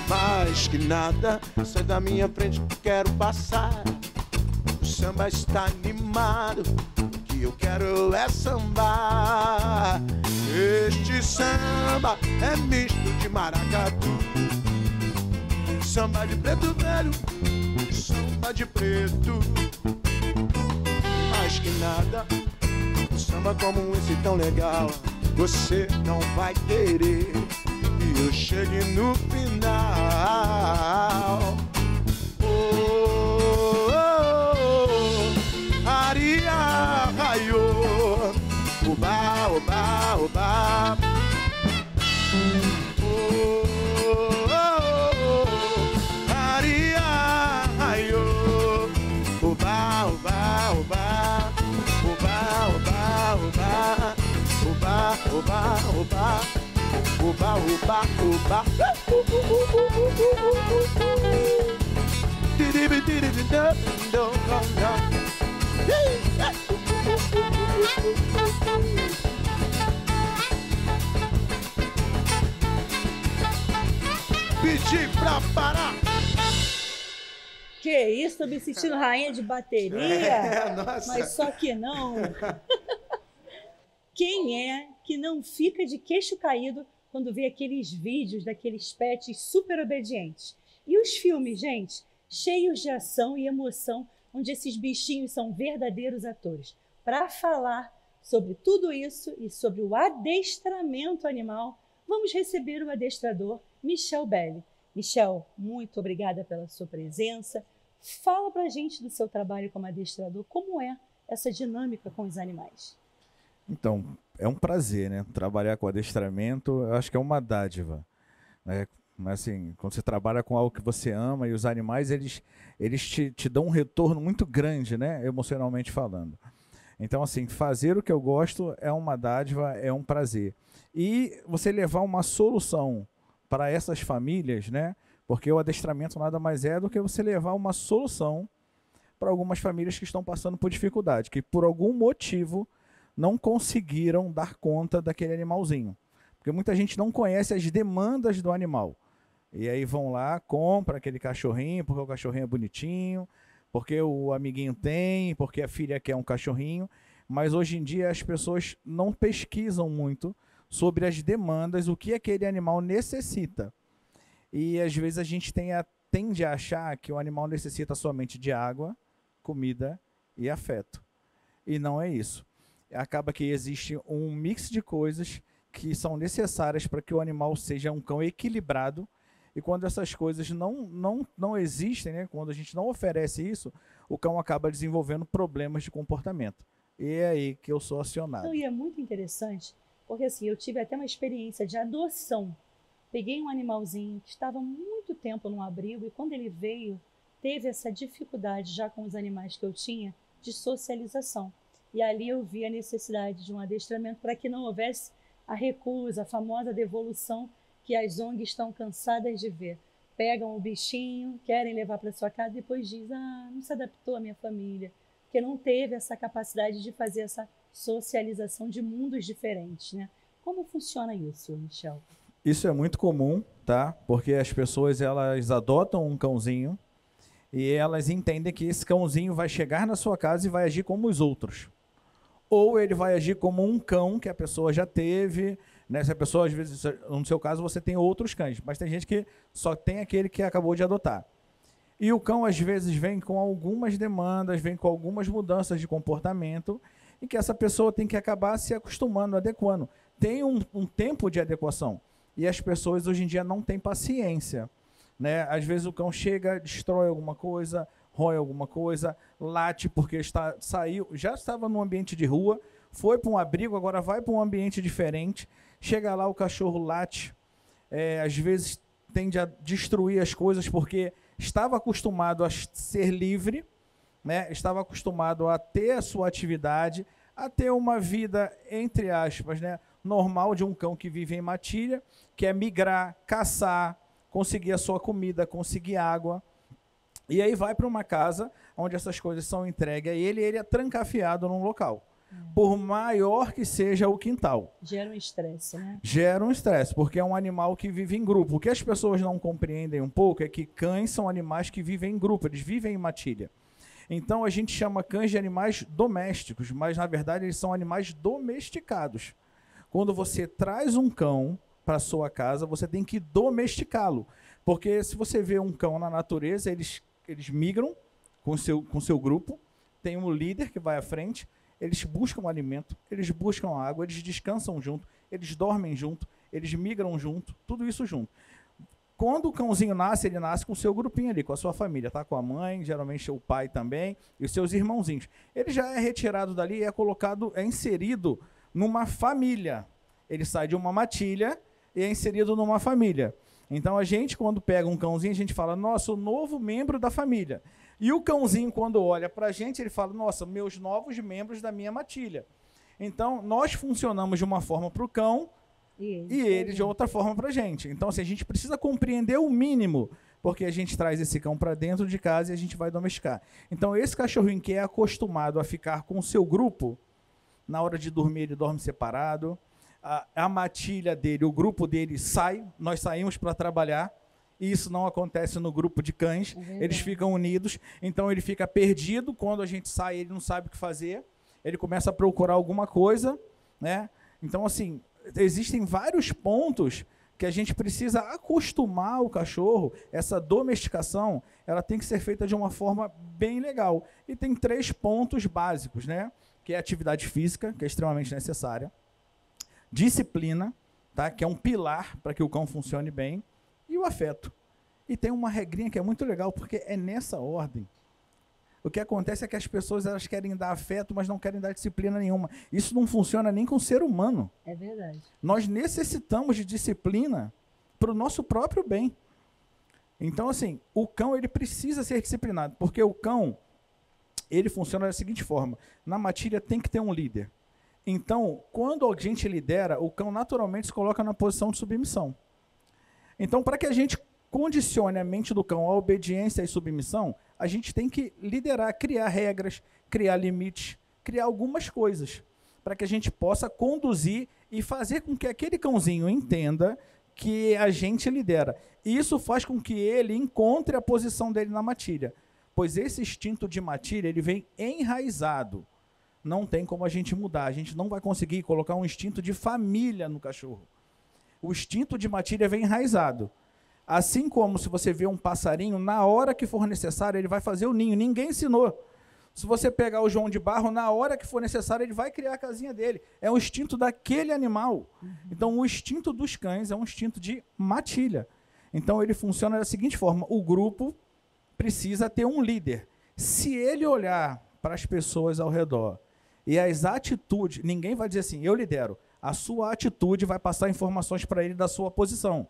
Speaker 2: Mais que nada, sai da minha frente que quero passar. O samba está animado, o que eu quero é sambar. Este samba é misto de maracatu, samba de preto velho, samba de preto. Mais que nada, um samba como esse tão legal você não vai querer. E eu chegue no final. Oh, oh, oh, aria, raiô, uba, uba, uba. Oh, oh, oh, aria, raiô, uba, uba, uba. Uba, uba, uba. Uba, uba, uba. Uba, uba, uba. Pedi pra parar.
Speaker 3: Que isso, tô me sentindo rainha de bateria,
Speaker 2: nossa.
Speaker 3: mas só que não. Quem é que não fica de queixo caído quando vê aqueles vídeos daqueles pets super obedientes? E os filmes, gente, cheios de ação e emoção, onde esses bichinhos são verdadeiros atores. Para falar sobre tudo isso e sobre o adestramento animal, vamos receber o adestrador Michel Belli. Michel, muito obrigada pela sua presença. Fala pra gente do seu trabalho como adestrador, como é essa dinâmica com os animais?
Speaker 6: Então, é um prazer, né? Trabalhar com adestramento, eu acho que é uma dádiva, né? Mas assim, quando você trabalha com algo que você ama, e os animais, eles te dão um retorno muito grande, né? Emocionalmente falando. Então, assim, fazer o que eu gosto é uma dádiva, é um prazer. E você levar uma solução para essas famílias, né? Porque o adestramento nada mais é do que você levar uma solução para algumas famílias que estão passando por dificuldade, que por algum motivo não conseguiram dar conta daquele animalzinho. Porque muita gente não conhece as demandas do animal. E aí vão lá, compra aquele cachorrinho, porque o cachorrinho é bonitinho, porque o amiguinho tem, porque a filha quer um cachorrinho. Mas hoje em dia as pessoas não pesquisam muito sobre as demandas, o que aquele animal necessita. E às vezes a gente tende a achar que o animal necessita somente de água, comida e afeto. E não é isso. Acaba que existe um mix de coisas que são necessárias para que o animal seja um cão equilibrado. E quando essas coisas não existem, né, quando a gente não oferece isso, o cão acaba desenvolvendo problemas de comportamento. E é aí que eu sou acionado.
Speaker 3: Não, e é muito interessante, porque assim, eu tive até uma experiência de adoção. Peguei um animalzinho que estava muito tempo num abrigo e quando ele veio, teve essa dificuldade já com os animais que eu tinha de socialização. E ali eu vi a necessidade de um adestramento para que não houvesse a recusa, a famosa devolução que as ONGs estão cansadas de ver. Pegam o bichinho, querem levar para sua casa e depois dizem, não se adaptou à minha família, porque não teve essa capacidade de fazer essa socialização de mundos diferentes, né? Como funciona isso, Michel?
Speaker 6: Isso é muito comum, tá? Porque as pessoas, elas adotam um cãozinho e elas entendem que esse cãozinho vai chegar na sua casa e vai agir como os outros. Ou ele vai agir como um cão que a pessoa já teve, né? Se a pessoa, às vezes, no seu caso, você tem outros cães, mas tem gente que só tem aquele que acabou de adotar. E o cão, às vezes, vem com algumas demandas, vem com algumas mudanças de comportamento e que essa pessoa tem que acabar se acostumando, adequando. Tem um tempo de adequação. E as pessoas, hoje em dia, não têm paciência, né? Às vezes o cão chega, destrói alguma coisa, rói alguma coisa, late porque saiu, já estava num ambiente de rua, foi para um abrigo, agora vai para um ambiente diferente, chega lá, o cachorro late, às vezes tende a destruir as coisas porque estava acostumado a ser livre, né? Estava acostumado a ter a sua atividade, a ter uma vida, entre aspas, né, normal de um cão que vive em matilha, que é migrar, caçar, conseguir a sua comida, conseguir água. E aí vai para uma casa onde essas coisas são entregues a ele e ele é trancafiado num local. Por maior que seja o quintal.
Speaker 3: Gera um estresse, né?
Speaker 6: Gera um estresse, porque é um animal que vive em grupo. O que as pessoas não compreendem um pouco é que cães são animais que vivem em grupo, eles vivem em matilha. Então a gente chama cães de animais domésticos, mas na verdade eles são animais domesticados. Quando você traz um cão para sua casa, você tem que domesticá-lo. Porque se você vê um cão na natureza, eles migram com seu grupo, tem um líder que vai à frente, eles buscam alimento, eles buscam água, eles descansam junto, eles dormem junto, eles migram junto, tudo isso junto. Quando o cãozinho nasce, ele nasce com o seu grupinho ali, com a sua família, tá? Com a mãe, geralmente o pai também, e os seus irmãozinhos. Ele já é retirado dali e é inserido numa família. Ele sai de uma matilha e é inserido numa família. Então a gente, quando pega um cãozinho, a gente fala, nossa, o novo membro da família. E o cãozinho, quando olha pra gente, ele fala, nossa, meus novos membros da minha matilha. Então, nós funcionamos de uma forma para o cão e ele de outra forma para a gente. Então, assim, a gente precisa compreender o mínimo, porque a gente traz esse cão para dentro de casa e a gente vai domesticar. Então, esse cachorrinho que é acostumado a ficar com o seu grupo, na hora de dormir ele dorme separado, a matilha dele, o grupo dele sai, nós saímos para trabalhar, e isso não acontece no grupo de cães, eles ficam unidos, então ele fica perdido, quando a gente sai ele não sabe o que fazer, ele começa a procurar alguma coisa, né? Então, assim, existem vários pontos que a gente precisa acostumar o cachorro, essa domesticação, ela tem que ser feita de uma forma bem legal. E tem 3 pontos básicos, né? Que é a atividade física, que é extremamente necessária, disciplina, tá? Que é um pilar para que o cão funcione bem, e o afeto. E tem uma regrinha que é muito legal, porque é nessa ordem. O que acontece é que as pessoas elas querem dar afeto, mas não querem dar disciplina nenhuma. Isso não funciona nem com o ser humano.
Speaker 3: É verdade.
Speaker 6: Nós necessitamos de disciplina para o nosso próprio bem. Então, assim, o cão ele precisa ser disciplinado, porque o cão ele funciona da seguinte forma. Na matilha tem que ter um líder. Então, quando a gente lidera, o cão naturalmente se coloca na posição de submissão. Então, para que a gente condicione a mente do cão à obediência e submissão, a gente tem que liderar, criar regras, criar limites, criar algumas coisas, para que a gente possa conduzir e fazer com que aquele cãozinho entenda que a gente lidera. E isso faz com que ele encontre a posição dele na matilha, pois esse instinto de matilha ele vem enraizado. Não tem como a gente mudar. A gente não vai conseguir colocar um instinto de família no cachorro. O instinto de matilha vem enraizado. Assim como se você vê um passarinho, na hora que for necessário, ele vai fazer o ninho. Ninguém ensinou. Se você pegar o João de Barro, na hora que for necessário, ele vai criar a casinha dele. É o instinto daquele animal. Então, o instinto dos cães é um instinto de matilha. Então, ele funciona da seguinte forma. O grupo precisa ter um líder. Se ele olhar para as pessoas ao redor e as atitudes, ninguém vai dizer assim, eu lidero. A sua atitude vai passar informações para ele da sua posição.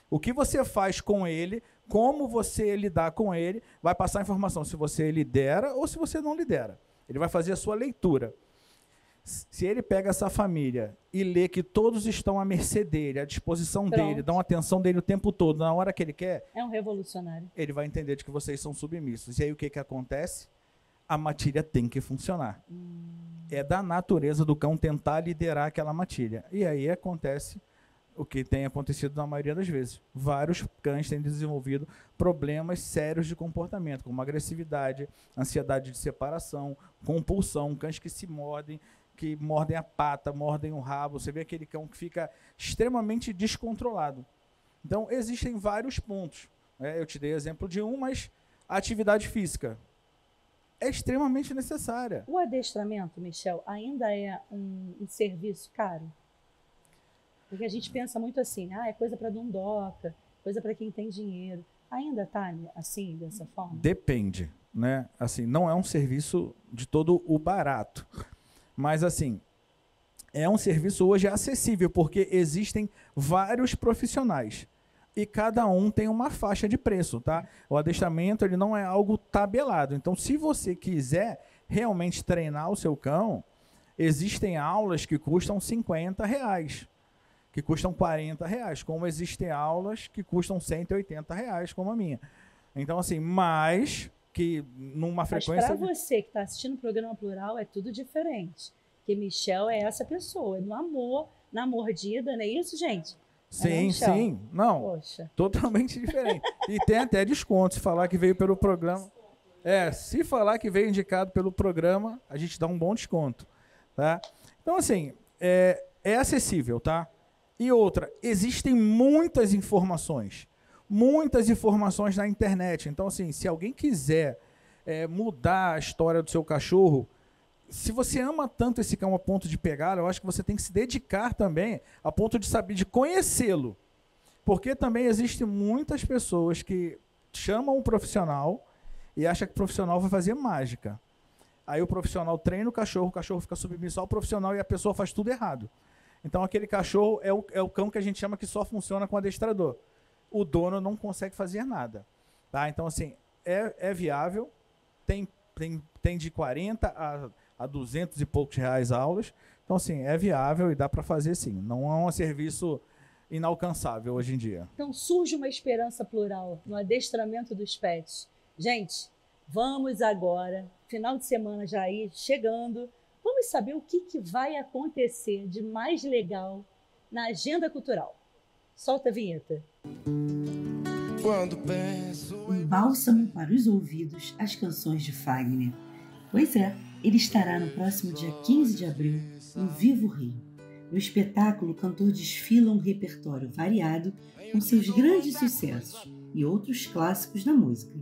Speaker 6: O que você faz com ele, como você lidar com ele, vai passar informação se você lidera ou se você não lidera. Ele vai fazer a sua leitura. Se ele pega essa família e lê que todos estão à mercê dele, à disposição dele, dão atenção dele o tempo todo, na hora que ele quer...
Speaker 3: É um revolucionário.
Speaker 6: Ele vai entender de que vocês são submissos. E aí o que acontece? A matilha tem que funcionar. É da natureza do cão tentar liderar aquela matilha. E aí acontece o que tem acontecido na maioria das vezes. Vários cães têm desenvolvido problemas sérios de comportamento, como agressividade, ansiedade de separação, compulsão, cães que se mordem, que mordem a pata, mordem o rabo. Você vê aquele cão que fica extremamente descontrolado. Então, existem vários pontos. Eu te dei exemplo de um, mas a atividade física é extremamente necessária.
Speaker 3: O adestramento, Michel, ainda é um serviço caro? Porque a gente pensa muito assim, é coisa para dondoca, coisa para quem tem dinheiro. Ainda está assim, dessa forma?
Speaker 6: Depende, né? Assim, não é um serviço de todo o barato. Mas, assim, é um serviço hoje acessível, porque existem vários profissionais. E cada um tem uma faixa de preço, tá? O adestramento, ele não é algo tabelado. Então, se você quiser realmente treinar o seu cão, existem aulas que custam R$50, que custam R$40, como existem aulas que custam R$180, como a minha. Então, assim, mais que numa frequência...
Speaker 3: Mas para você que está assistindo o programa Plural, é tudo diferente. Porque Michel é essa pessoa, é no amor, na mordida, não é isso, gente?
Speaker 6: Sim, sim. Não, poxa, totalmente diferente. E tem até desconto se falar que veio pelo programa. Se falar que veio indicado pelo programa, a gente dá um bom desconto, tá? Então, assim, é acessível, tá? E outra, existem muitas informações na internet. Então, assim, se alguém quiser mudar a história do seu cachorro, se você ama tanto esse cão a ponto de pegar, eu acho que você tem que se dedicar também a ponto de saber, de conhecê-lo. Porque também existem muitas pessoas que chamam um profissional e acham que o profissional vai fazer mágica. Aí o profissional treina o cachorro fica submisso ao profissional e a pessoa faz tudo errado. Então aquele cachorro é o cão que a gente chama que só funciona com adestrador. O dono não consegue fazer nada. Tá? Então, assim, é viável, tem de 40 a 200 e poucos reais aulas. Então, assim, é viável e dá para fazer sim. Não é um serviço inalcançável hoje em dia.
Speaker 3: Então, surge uma esperança plural no adestramento dos pets. Gente, vamos agora, final de semana já aí, chegando, vamos saber o que vai acontecer de mais legal na agenda cultural. Solta a vinheta.
Speaker 8: Um bálsamo para os ouvidos, as canções de Fagner. Pois é, ele estará no próximo dia 15 de abril, no Vivo Rio. No espetáculo, o cantor desfila um repertório variado com seus grandes sucessos e outros clássicos da música.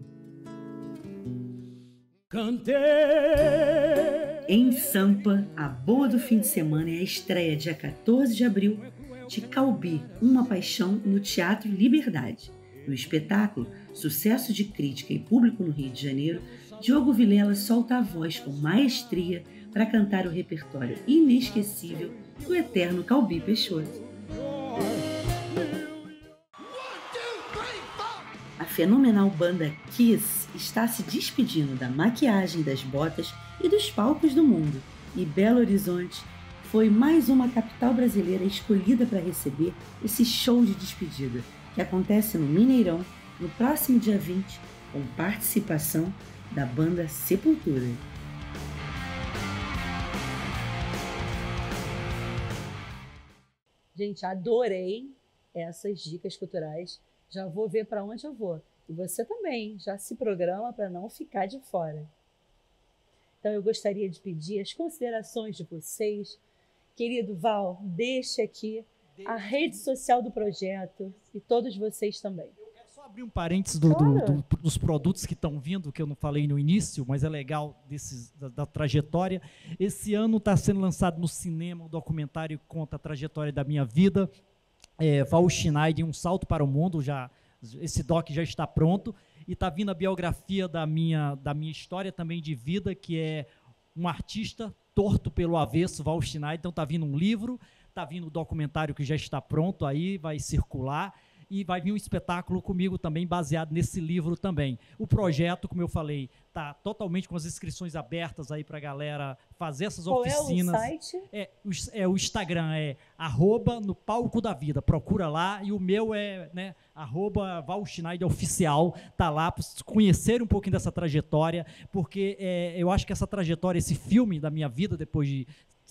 Speaker 8: Em Sampa, a boa do fim de semana é a estreia, dia 14 de abril, de Calbi, Uma Paixão, no Teatro Liberdade. No espetáculo, sucesso de crítica e público no Rio de Janeiro, Diogo Vilela solta a voz com maestria para cantar o repertório inesquecível do eterno Calbi Peixoto. A fenomenal banda Kiss está se despedindo da maquiagem, das botas e dos palcos do mundo. E Belo Horizonte foi mais uma capital brasileira escolhida para receber esse show de despedida, que acontece no Mineirão no próximo dia 20, com participação da banda Sepultura.
Speaker 3: Gente, adorei. essas dicas culturais, já vou ver para onde eu vou. E você também já se programa para não ficar de fora. Então eu gostaria de pedir as considerações de vocês. Querido Val, deixe aqui a rede social do projeto e todos vocês também.
Speaker 4: Só abrir um parênteses
Speaker 3: Claro.
Speaker 4: dos produtos que estão vindo, que eu não falei no início, mas é legal da trajetória. Esse ano está sendo lançado no cinema um documentário que conta a trajetória da minha vida. Val Schneider, Um Salto para o Mundo, esse doc já está pronto. E está vindo a biografia da minha história também de vida, que é um artista torto pelo avesso, Val Schneider. Então está vindo um livro, está vindo um documentário que já está pronto aí, vai circular. E vai vir um espetáculo comigo também, baseado nesse livro também. O projeto, como eu falei, está totalmente com as inscrições abertas aí para a galera fazer essas oficinas.
Speaker 3: Qual é o site?
Speaker 4: O Instagram é @no palco da vida. Procura lá. E o meu é @Val Schneider Oficial. Tá lá para conhecer um pouquinho dessa trajetória, porque eu acho que essa trajetória, esse filme da minha vida, depois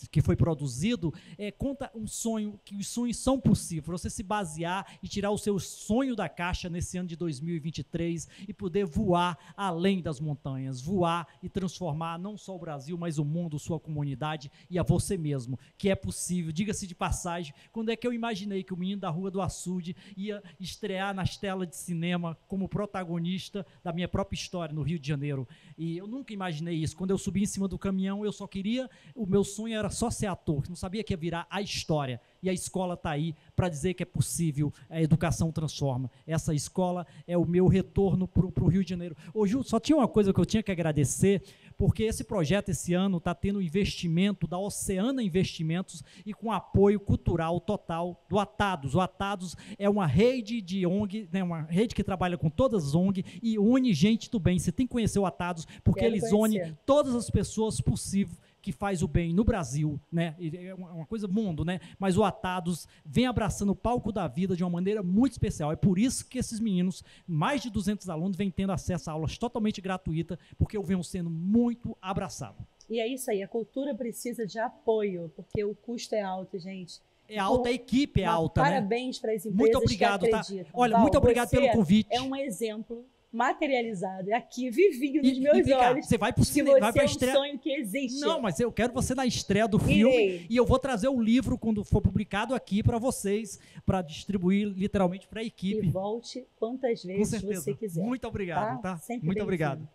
Speaker 4: que foi produzido, conta um sonho, que os sonhos são possíveis, você se basear e tirar o seu sonho da caixa nesse ano de 2023 e poder voar além das montanhas, voar e transformar não só o Brasil, mas o mundo, sua comunidade e a você mesmo, que é possível. Diga-se de passagem, quando é que eu imaginei que o menino da Rua do Açude ia estrear nas telas de cinema como protagonista da minha própria história no Rio de Janeiro? E eu nunca imaginei isso. Quando eu subi em cima do caminhão, eu só queria, o meu sonho era só ser ator, não sabia que ia virar a história. E a escola está aí para dizer que é possível, a educação transforma. Essa escola é o meu retorno para o Rio de Janeiro. Ô, Ju, só tinha uma coisa que eu tinha que agradecer, porque esse projeto esse ano está tendo investimento da Oceana Investimentos e com apoio cultural total do Atados. O Atados é uma rede de ONG, uma rede que trabalha com todas as ONG e une gente do bem. Você tem que conhecer o Atados, porque eles unem todas as pessoas possíveis que faz o bem no Brasil, né? É uma coisa mundo, né? Mas o Atados vem abraçando o palco da vida de uma maneira muito especial. É por isso que esses meninos, mais de 200 alunos, vêm tendo acesso a aulas totalmente gratuitas, porque eu venho sendo muito abraçado.
Speaker 3: E é isso aí, a cultura precisa de apoio, porque o custo é alto, gente.
Speaker 4: É alta, a equipe é alta, né?
Speaker 3: Parabéns para as empresas
Speaker 4: muito obrigado,
Speaker 3: que acreditam.
Speaker 4: Tá? Olha,
Speaker 3: Val,
Speaker 4: muito obrigado pelo convite.
Speaker 3: É um exemplo materializado, é aqui, vivinho nos meus olhos.
Speaker 4: Você vai pro cinema, vai pra
Speaker 3: estreia. É um sonho que existe.
Speaker 4: Não, mas eu quero você na estreia do filme e eu vou trazer o livro quando for publicado aqui para vocês, para distribuir literalmente para a equipe.
Speaker 3: E volte quantas vezes você quiser.
Speaker 4: Muito obrigado, tá?
Speaker 3: Sempre
Speaker 4: muito obrigado.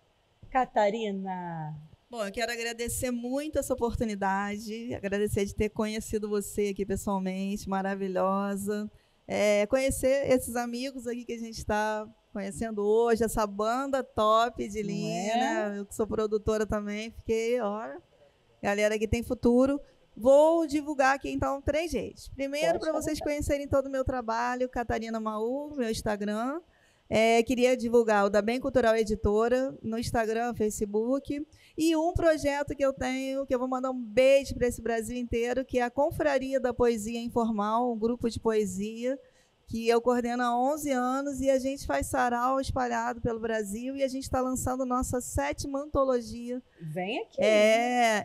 Speaker 3: Catarina.
Speaker 5: Bom, eu quero agradecer muito essa oportunidade, agradecer de ter conhecido você aqui pessoalmente, maravilhosa. Conhecer esses amigos aqui que a gente está conhecendo hoje, essa banda top de linha, né? Eu que sou produtora também, fiquei, ó, galera que tem futuro. Vou divulgar aqui, então, 3 jeitos. Primeiro, para vocês conhecerem todo o meu trabalho, Catarina Maú, meu Instagram. Queria divulgar o da Bem Cultural Editora, no Instagram, Facebook. E um projeto que eu tenho, que eu vou mandar um beijo para esse Brasil inteiro, que é a Confraria da Poesia Informal, um grupo de poesia, que eu coordeno há 11 anos, e a gente faz sarau espalhado pelo Brasil, e a gente está lançando nossa 7ª antologia.
Speaker 3: Vem aqui.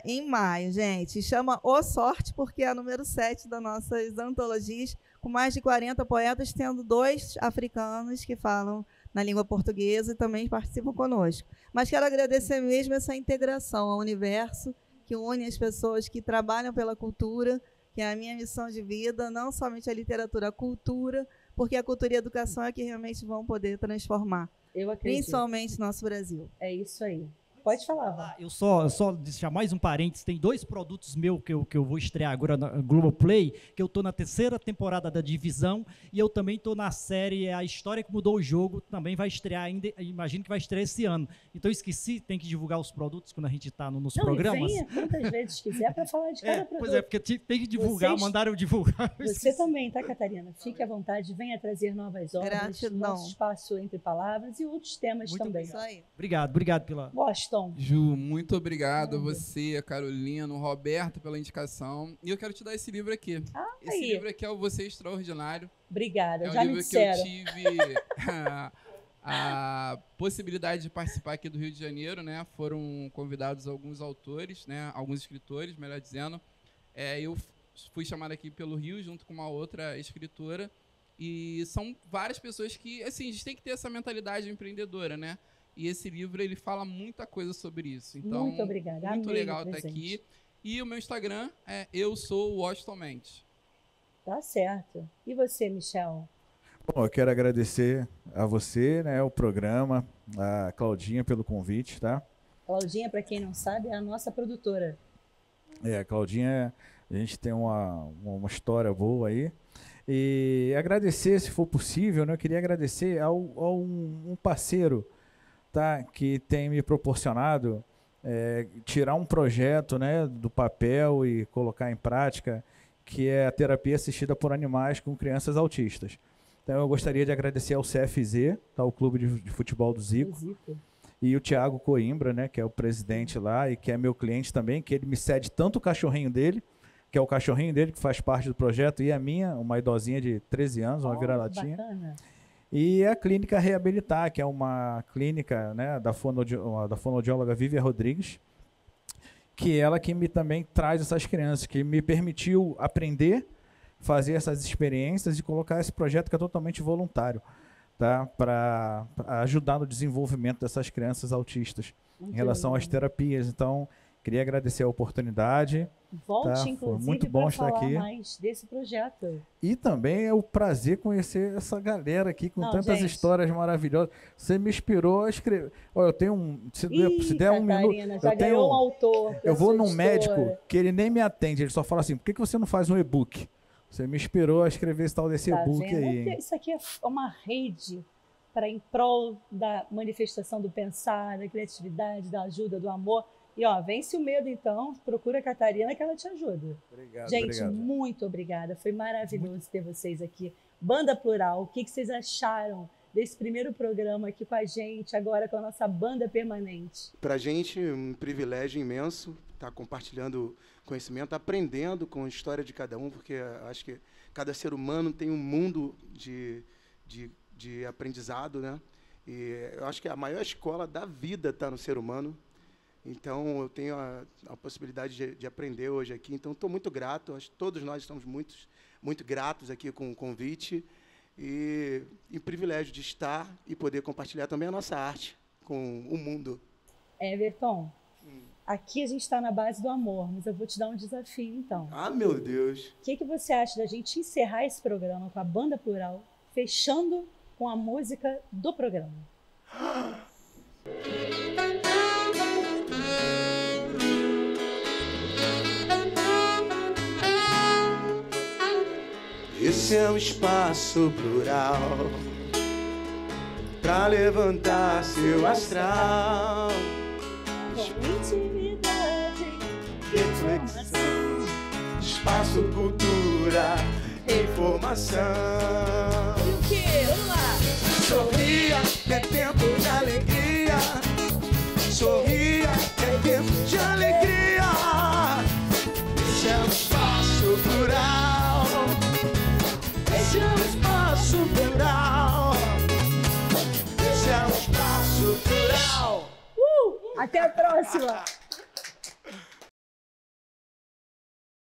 Speaker 5: Em maio, gente. Chama O Sorte, porque é a número 7 das nossas antologias, com mais de 40 poetas, tendo 2 africanos que falam na língua portuguesa e também participam conosco. Mas quero agradecer mesmo essa integração ao universo, que une as pessoas que trabalham pela cultura, que é a minha missão de vida, não somente a literatura, a cultura, porque a cultura e a educação é que realmente vão poder transformar,
Speaker 3: eu acredito,
Speaker 5: principalmente nosso Brasil.
Speaker 3: É isso aí. Pode falar, Val.
Speaker 4: Eu só deixar mais um parênteses, tem 2 produtos meus que eu vou estrear agora na Globoplay, que eu estou na 3ª temporada da Divisão, e eu também estou na série A História que Mudou o Jogo, também vai estrear ainda, imagino que vai estrear esse ano. Então eu esqueci, tem que divulgar os produtos quando a gente está nos programas.
Speaker 3: Venha quantas vezes quiser para falar de cada produto.
Speaker 4: Pois é, porque tem que divulgar, mandaram eu divulgar.
Speaker 3: Você também, tá, Catarina? Fique à vontade, venha trazer novas obras,
Speaker 5: Gratidão.
Speaker 3: nosso espaço entre palavras e outros temas
Speaker 4: muito
Speaker 3: também.
Speaker 5: Isso aí.
Speaker 4: Obrigado pela...
Speaker 3: Boston.
Speaker 7: Ju, muito obrigado a você, a Carolina, o Roberto pela indicação. E eu quero te dar esse livro aqui. Esse livro aqui é o Você Extraordinário.
Speaker 3: Obrigada,
Speaker 7: já me disseram. É um livro que eu tive a possibilidade de participar aqui do Rio de Janeiro, né? Foram convidados alguns autores, né? Alguns escritores, melhor dizendo. Eu fui chamado aqui pelo Rio junto com uma outra escritora. E são várias pessoas que, assim, a gente tem que ter essa mentalidade empreendedora, né? E esse livro, ele fala muita coisa sobre isso. Então,
Speaker 3: Muito obrigada.
Speaker 7: muito
Speaker 3: Amei
Speaker 7: legal
Speaker 3: o
Speaker 7: estar
Speaker 3: presente.
Speaker 7: aqui. E o meu Instagram é Eu Sou Washington Mendes.
Speaker 3: Tá certo. E você, Michel?
Speaker 6: Bom, eu quero agradecer a você, né, o programa, a Claudinha pelo convite, tá?
Speaker 3: Claudinha, para quem não sabe, é a nossa produtora.
Speaker 6: A Claudinha, a gente tem uma história boa aí. E agradecer, se for possível, né, eu queria agradecer a um parceiro, tá, que tem me proporcionado tirar um projeto, né, do papel e colocar em prática, que é a terapia assistida por animais com crianças autistas. Então eu gostaria de agradecer ao CFZ, tá, o Clube de Futebol do Zico, e o Thiago Coimbra, né, que é o presidente lá e que é meu cliente também, que ele me cede tanto o cachorrinho dele, que é o cachorrinho dele que faz parte do projeto, e a minha, uma idosinha de 13 anos, uma vira-latinha.
Speaker 3: Bacana.
Speaker 6: E a Clínica Reabilitar, que é uma clínica, né, da fonoaudióloga Vívia Rodrigues, que é ela que também traz essas crianças, que me permitiu aprender, fazer essas experiências e colocar esse projeto que é totalmente voluntário, tá, para ajudar no desenvolvimento dessas crianças autistas em relação às terapias. Então, queria agradecer a oportunidade.
Speaker 3: Volte,
Speaker 6: Foi
Speaker 3: inclusive,
Speaker 6: muito bom
Speaker 3: para
Speaker 6: estar
Speaker 3: falar
Speaker 6: aqui.
Speaker 3: mais desse projeto.
Speaker 6: E também é o prazer conhecer essa galera aqui com tantas
Speaker 3: gente.
Speaker 6: histórias maravilhosas. Você me inspirou a escrever. Olha, eu tenho se der um
Speaker 3: Catarina,
Speaker 6: minuto,
Speaker 3: já
Speaker 6: eu tenho
Speaker 3: ganhou um autor.
Speaker 6: eu vou num
Speaker 3: editora.
Speaker 6: médico que ele nem me atende, ele só fala assim: por que você não faz um e-book? Você me inspirou a escrever esse tal desse
Speaker 3: Tá
Speaker 6: e-book
Speaker 3: vendo?
Speaker 6: aí. hein?
Speaker 3: Isso aqui é uma rede para em prol da manifestação do pensar, da criatividade, da ajuda, do amor. E ó, vence o medo então, procura a Catarina que ela te ajuda.
Speaker 6: Obrigado,
Speaker 3: Gente,
Speaker 6: obrigado.
Speaker 3: muito obrigada. Foi maravilhoso ter vocês aqui. Banda Plural, o que vocês acharam desse primeiro programa aqui com a gente, agora com a nossa banda permanente?
Speaker 2: Para a gente, um privilégio imenso estar compartilhando conhecimento, aprendendo com a história de cada um, porque acho que cada ser humano tem um mundo de aprendizado, né? E eu acho que a maior escola da vida está no ser humano. Então, eu tenho a possibilidade de aprender hoje aqui. Então, estou muito grato. Acho que todos nós estamos muito gratos aqui com o convite e privilégio de estar e poder compartilhar também a nossa arte com o mundo.
Speaker 3: Everton, aqui a gente está na base do amor, mas eu vou te dar um desafio, então.
Speaker 2: Ah, meu Deus!
Speaker 3: O que você acha da gente encerrar esse programa com a Banda Plural, fechando com a música do programa?
Speaker 2: Esse é um espaço plural pra levantar seu astral,
Speaker 3: Com intimidade,
Speaker 2: reflexão, espaço, cultura, informação.
Speaker 3: E o quê? Vamos lá!
Speaker 2: Sorria, é tempo de alegria. Sorria, é tempo de alegria. Esse é um espaço plural. Esse é um espaço plural. Esse é um espaço plural.
Speaker 3: Até a próxima!